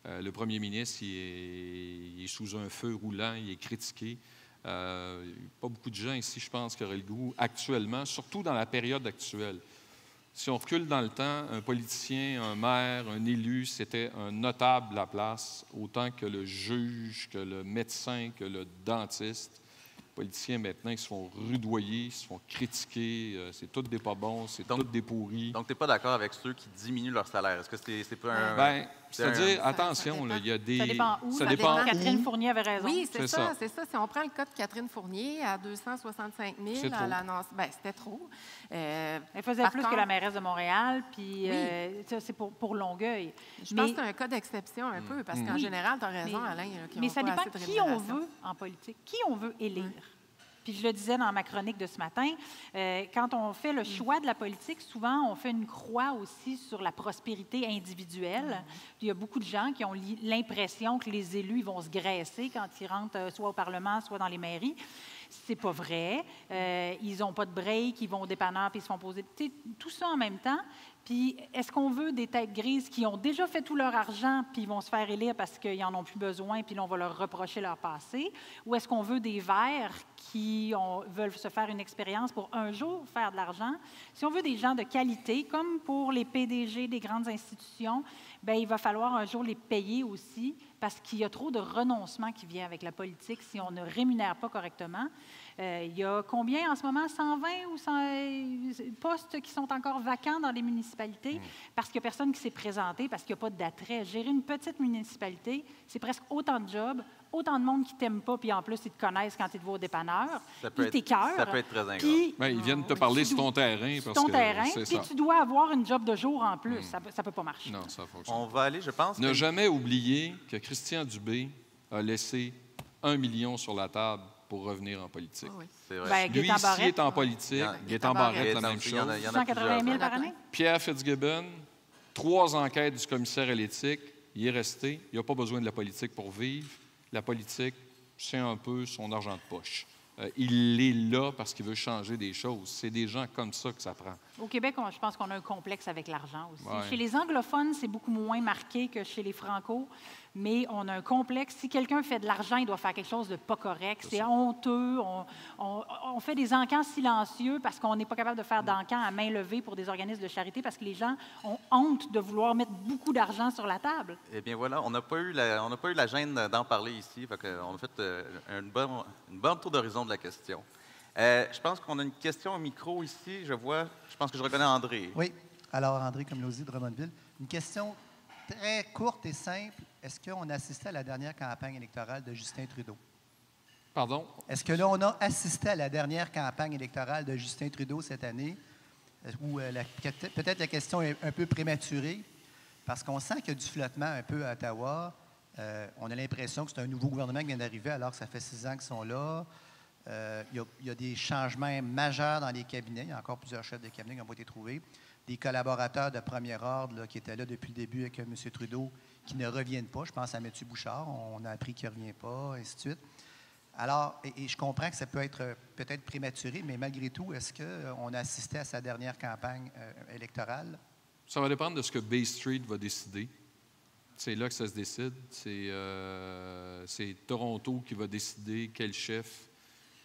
Le premier ministre, il est sous un feu roulant, il est critiqué. Pas beaucoup de gens ici, je pense, qui auraient le goût actuellement, surtout dans la période actuelle. Si on recule dans le temps, un politicien, un maire, un élu, c'était un notable à la place, autant que le juge, que le médecin, que le dentiste. Les politiciens, maintenant, ils se font rudoyer, ils se font critiquer, c'est tous des pas bons, c'est tous des pourris. Donc, tu n'es pas d'accord avec ceux qui diminuent leur salaire? Est-ce que c'est pas un... Bien, c'est-à-dire, attention, ça il y a des... Ça dépend où. Ça dépend où. Catherine Fournier avait raison. Oui, c'est ça. ça. Si on prend le cas de Catherine Fournier à 265 000 à l'annonce, bien, c'était trop. Elle faisait plus que la mairesse de Montréal, puis ça, c'est pour Longueuil. Je pense que c'est un cas d'exception un peu, parce qu'en général, tu as raison, Alain. Mais ça dépend qui on veut en politique, qui on veut élire. Puis je le disais dans ma chronique de ce matin, quand on fait le choix de la politique, souvent on fait une croix aussi sur la prospérité individuelle. Puis il y a beaucoup de gens qui ont l'impression que les élus ils vont se graisser quand ils rentrent soit au Parlement, soit dans les mairies. C'est pas vrai. Ils n'ont pas de break, ils vont au dépanneur puis ils se font poser... Tout ça en même temps. Puis est-ce qu'on veut des têtes grises qui ont déjà fait tout leur argent puis ils vont se faire élire parce qu'ils n'en ont plus besoin puis là, on va leur reprocher leur passé? Ou est-ce qu'on veut des verts qui veulent se faire une expérience pour un jour faire de l'argent? Si on veut des gens de qualité, comme pour les PDG des grandes institutions, bien, il va falloir un jour les payer aussi parce qu'il y a trop de renoncement qui vient avec la politique si on ne rémunère pas correctement. Il y a combien en ce moment? 120 ou 100 postes qui sont encore vacants dans les municipalités parce qu'il n'y a personne qui s'est présenté, parce qu'il n'y a pas d'attrait. Gérer une petite municipalité, c'est presque autant de jobs, autant de monde qui ne t'aime pas, puis en plus, ils te connaissent quand ils te voient au dépanneur. Ils t'écœurent. Ça peut être très ingrat. Bien, ils viennent te parler sur ton terrain. Sur ton terrain, puis tu dois avoir une job de jour en plus. Ça ne peut pas marcher. Non, ça fonctionne. On va aller, je pense... Ne jamais oublier que Christian Dubé a laissé 1 million sur la table pour revenir en politique. Oui. C'est vrai. Lui, ici, est en politique. Gaétan Barrette, la même Il y en a chose. 180 000 par année? Pierre Fitzgibbon, 3 enquêtes du commissaire à l'éthique. Il est resté. Il n'a pas besoin de la politique pour vivre. La politique, c'est un peu son argent de poche. Il est là parce qu'il veut changer des choses. C'est des gens comme ça que ça prend. Au Québec, je pense qu'on a un complexe avec l'argent aussi. Ouais. Chez les anglophones, c'est beaucoup moins marqué que chez les franco, mais on a un complexe. Si quelqu'un fait de l'argent, il doit faire quelque chose de pas correct. C'est honteux. On fait des encans silencieux parce qu'on n'est pas capable de faire d'encans à main levée pour des organismes de charité parce que les gens ont honte de vouloir mettre beaucoup d'argent sur la table. Eh bien voilà, on n'a pas eu la gêne d'en parler ici. On a fait une bonne tour d'horizon de la question. Je pense qu'on a une question au micro ici. Je pense que je reconnais André. Oui. Alors, André Comlosy de Drummondville. Une question très courte et simple. Est-ce qu'on a assisté à la dernière campagne électorale de Justin Trudeau? Pardon? Est-ce que là, on a assisté à la dernière campagne électorale de Justin Trudeau cette année? Ou peut-être la question est un peu prématurée, parce qu'on sent qu'il y a du flottement un peu à Ottawa. On a l'impression que c'est un nouveau gouvernement qui vient d'arriver alors que ça fait 6 ans qu'ils sont là. Il y a des changements majeurs dans les cabinets. Il y a encore plusieurs chefs de cabinet qui n'ont pas été trouvés. Des collaborateurs de premier ordre là, qui étaient là depuis le début avec M. Trudeau qui ne reviennent pas. Je pense à M. Bouchard. On a appris qu'il ne revient pas, ainsi de suite. Alors, et je comprends que ça peut être peut-être prématuré, mais malgré tout, est-ce qu'on a assisté à sa dernière campagne électorale? Ça va dépendre de ce que Bay Street va décider. C'est là que ça se décide. C'est Toronto qui va décider quel chef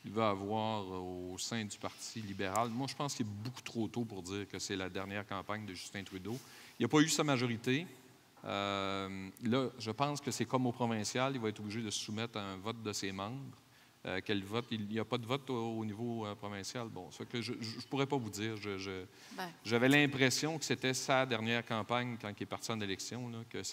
il va avoir au sein du Parti libéral. Moi, je pense qu'il est beaucoup trop tôt pour dire que c'est la dernière campagne de Justin Trudeau. Il n'a pas eu sa majorité. Là, je pense que c'est comme au provincial, il va être obligé de se soumettre à un vote de ses membres. Quel vote? Il n'y a pas de vote au niveau provincial. Bon, ça que je ne pourrais pas vous dire. J'avais l'impression que c'était sa dernière campagne quand il est parti en élection, là, que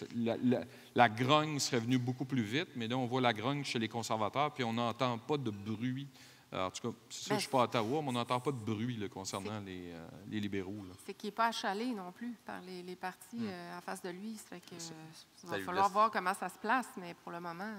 la grogne serait venue beaucoup plus vite, mais là, on voit la grogne chez les conservateurs, puis on n'entend pas de bruit En tout cas, c'est sûr que je ne suis pas à Ottawa, mais on n'entend pas de bruit là, concernant les libéraux. C'est qu'il n'est pas achalé non plus par les partis en face de lui. Ça fait que, il va falloir voir comment ça se place, mais pour le moment,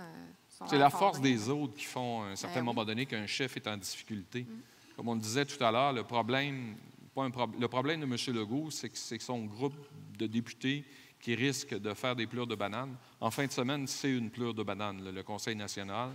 c'est la force des autres qui font, à un certain moment donné, qu'un chef est en difficulté. Comme on le disait tout à l'heure, le problème de M. Legault, c'est que son groupe de députés qui risque de faire des pleurs de banane. En fin de semaine, c'est une pleure de banane, le Conseil national,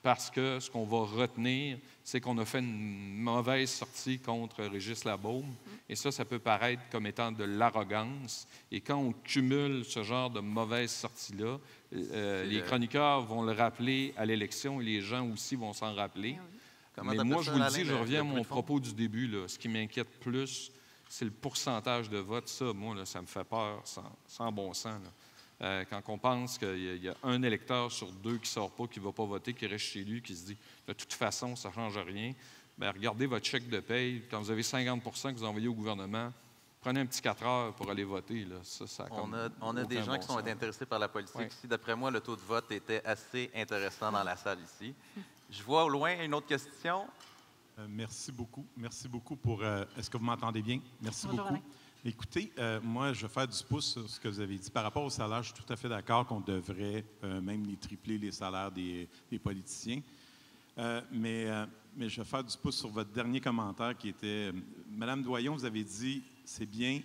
parce que ce qu'on va retenir, c'est qu'on a fait une mauvaise sortie contre Régis Labaume. Et ça peut paraître comme étant de l'arrogance. Et quand on cumule ce genre de mauvaise sortie-là, les chroniqueurs vont le rappeler à l'élection et les gens aussi vont s'en rappeler. Mais moi, je vous le dis, je reviens à mon propos du début. Là. Ce qui m'inquiète plus, c'est le pourcentage de vote. Ça, moi, là, ça me fait peur sans bon sens. Là. Quand on pense qu'il y a un électeur sur 2 qui ne sort pas, qui ne va pas voter, qui reste chez lui, qui se dit « de toute façon, ça ne change rien », bien, regardez votre chèque de paye. Quand vous avez 50 que vous envoyez au gouvernement, prenez un petit 4 heures pour aller voter. Là. Ça on a des gens qui sont intéressés par la politique ici. D'après moi, le taux de vote était assez intéressant dans la salle ici. Je vois au loin une autre question. Merci beaucoup. Merci beaucoup pour... Est-ce que vous m'entendez bien? Merci Bonjour, beaucoup. Alain. Écoutez, moi, je vais faire du pouce sur ce que vous avez dit. Par rapport au salaire, je suis tout à fait d'accord qu'on devrait même les tripler les salaires des politiciens. Mais je vais faire du pouce sur votre dernier commentaire qui était... Madame Doyon, vous avez dit, c'est bien,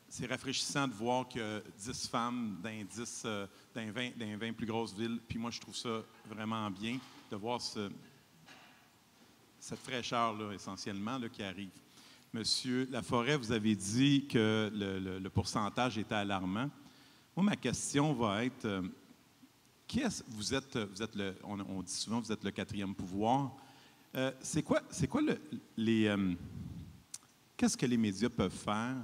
c'est rafraîchissant de voir que 10 femmes dans 20 plus grosses villes. Puis moi, je trouve ça vraiment bien de voir cette fraîcheur-là, essentiellement, là, qui arrive. Monsieur Laforêt, vous avez dit que le pourcentage était alarmant. Moi, ma question va être, on dit souvent, vous êtes le 4e pouvoir. C'est quoi qu'est-ce que les médias peuvent faire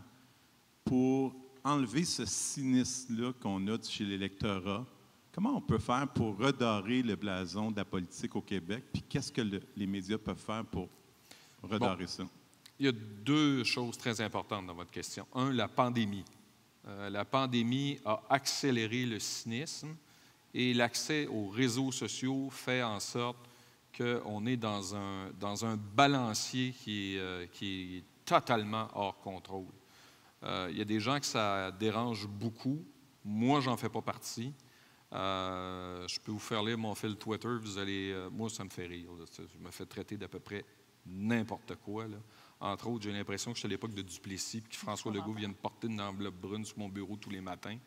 pour enlever ce cynisme-là qu'on a chez l'électorat? Comment on peut faire pour redorer le blason de la politique au Québec? Puis qu'est-ce que les médias peuvent faire pour redorer ça? Il y a 2 choses très importantes dans votre question. 1, la pandémie. La pandémie a accéléré le cynisme et l'accès aux réseaux sociaux fait en sorte qu'on est dans un balancier qui est totalement hors contrôle. Il y a des gens que ça dérange beaucoup. Moi, j'en fais pas partie. Je peux vous faire lire mon fil Twitter. Vous allez, moi, ça me fait rire. Là. Je me fais traiter d'à peu près n'importe quoi. Là. Entre autres, j'ai l'impression que je suis à l'époque de Duplessis et que François Legault vient de porter une enveloppe brune sur mon bureau tous les matins.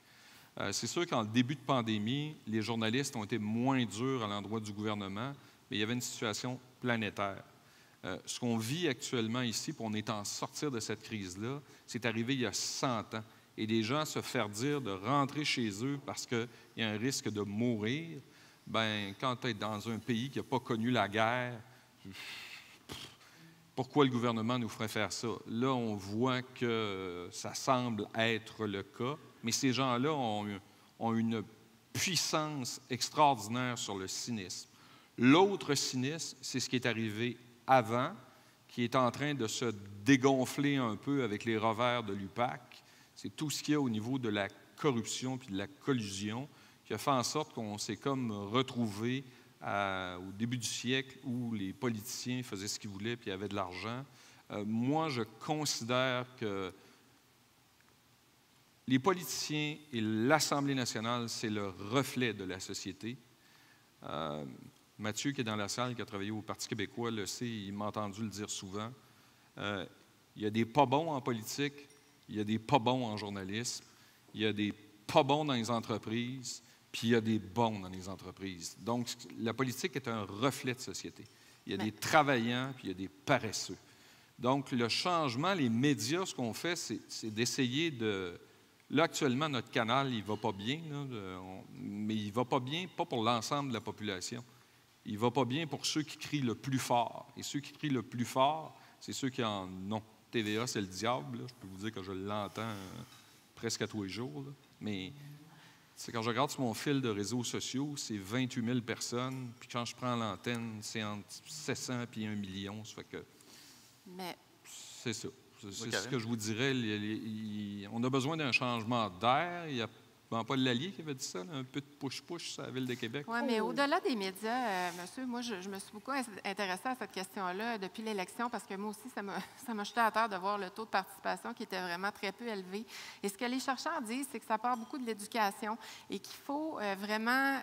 C'est sûr qu'en début de pandémie, les journalistes ont été moins durs à l'endroit du gouvernement, mais il y avait une situation planétaire. Ce qu'on vit actuellement ici, puis on est en sortir de cette crise-là, c'est arrivé il y a 100 ans. Et les gens se faire dire de rentrer chez eux parce qu'il y a un risque de mourir, bien, quand tu es dans un pays qui n'a pas connu la guerre, pourquoi le gouvernement nous ferait faire ça? Là, on voit que ça semble être le cas, mais ces gens-là ont une puissance extraordinaire sur le cynisme. L'autre cynisme, c'est ce qui est arrivé avant, qui est en train de se dégonfler un peu avec les revers de l'UPAC. C'est tout ce qu'il y a au niveau de la corruption puis de la collusion qui a fait en sorte qu'on s'est comme retrouvé au début du siècle où les politiciens faisaient ce qu'ils voulaient puis avaient de l'argent. Moi, je considère que les politiciens et l'Assemblée nationale, c'est le reflet de la société. Mathieu, qui est dans la salle, qui a travaillé au Parti québécois, le sait, il m'a entendu le dire souvent. Il y a des pas bons en politique, il y a des pas bons en journalisme, il y a des pas bons dans les entreprises, puis il y a des bons dans les entreprises. Donc, la politique est un reflet de société. Il y a des travaillants, puis il y a des paresseux. Donc, le changement, les médias, ce qu'on fait, c'est d'essayer de... Là, actuellement, notre canal, il ne va pas bien, là, mais il ne va pas bien, pas pour l'ensemble de la population. Il ne va pas bien pour ceux qui crient le plus fort. Et ceux qui crient le plus fort, c'est ceux qui en ont. TVA, c'est le diable. Là. Je peux vous dire que je l'entends presque à tous les jours. Là. Mais c'est quand je regarde sur mon fil de réseaux sociaux, c'est 28 000 personnes. Puis quand je prends l'antenne, c'est entre 700 et 1 million. Ça fait que c'est ça. C'est ce que je vous dirais. On a besoin d'un changement d'air. Il y a Paul Lallier qui avait dit ça, là, un peu de push-push sur la Ville de Québec. Oui, mais au-delà des médias, monsieur, moi, je me suis beaucoup intéressée à cette question-là depuis l'élection parce que moi aussi, ça m'a jeté à terre de voir le taux de participation qui était vraiment très peu élevé. Et ce que les chercheurs disent, c'est que ça part beaucoup de l'éducation et qu'il faut vraiment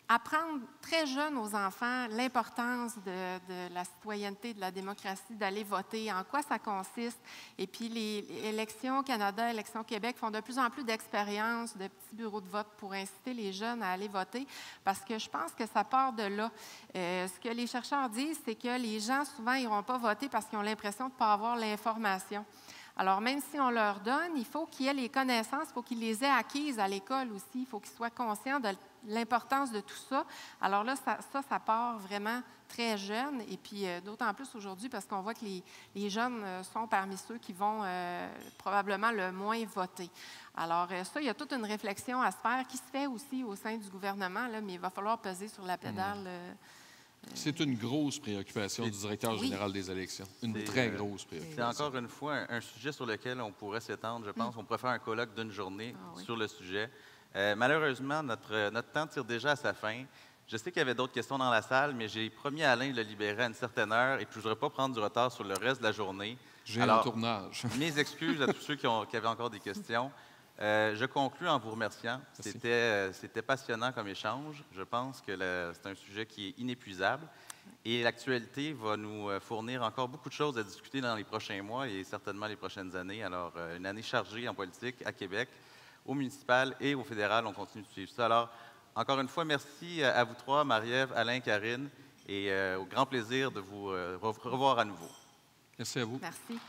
apprendre très jeune aux enfants l'importance de la citoyenneté, de la démocratie, d'aller voter, en quoi ça consiste. Et puis, les élections Canada, élections Québec font de plus en plus d'expériences, de petits bureaux de vote pour inciter les jeunes à aller voter, parce que je pense que ça part de là. Ce que les chercheurs disent, c'est que les gens, souvent, n'iront pas voter parce qu'ils ont l'impression de ne pas avoir l'information. Alors, même si on leur donne, il faut qu'ils aient les connaissances, il faut qu'ils les aient acquises à l'école aussi, il faut qu'ils soient conscients de l'importance de tout ça. Alors là, ça part vraiment très jeune, et puis d'autant plus aujourd'hui parce qu'on voit que les jeunes sont parmi ceux qui vont probablement le moins voter. Alors ça, il y a toute une réflexion à se faire qui se fait aussi au sein du gouvernement, là, mais il va falloir peser sur la pédale. C'est une grosse préoccupation du directeur général des élections. Une très grosse préoccupation. C'est encore une fois un sujet sur lequel on pourrait s'étendre, je pense. On pourrait faire un colloque d'une journée sur le sujet. Malheureusement, notre temps tire déjà à sa fin. Je sais qu'il y avait d'autres questions dans la salle, mais j'ai promis à Alain de le libérer à une certaine heure et puis je ne voudrais pas prendre du retard sur le reste de la journée. J'ai un tournage. Mes excuses à tous ceux qui avaient encore des questions. Je conclus en vous remerciant. C'était passionnant comme échange. Je pense que c'est un sujet qui est inépuisable. Et l'actualité va nous fournir encore beaucoup de choses à discuter dans les prochains mois et certainement les prochaines années. Alors, une année chargée en politique à Québec, au municipal et au fédéral. On continue de suivre ça. Alors, encore une fois, merci à vous trois, Marie-Ève, Alain, Karine, et au grand plaisir de vous revoir à nouveau. Merci à vous. Merci.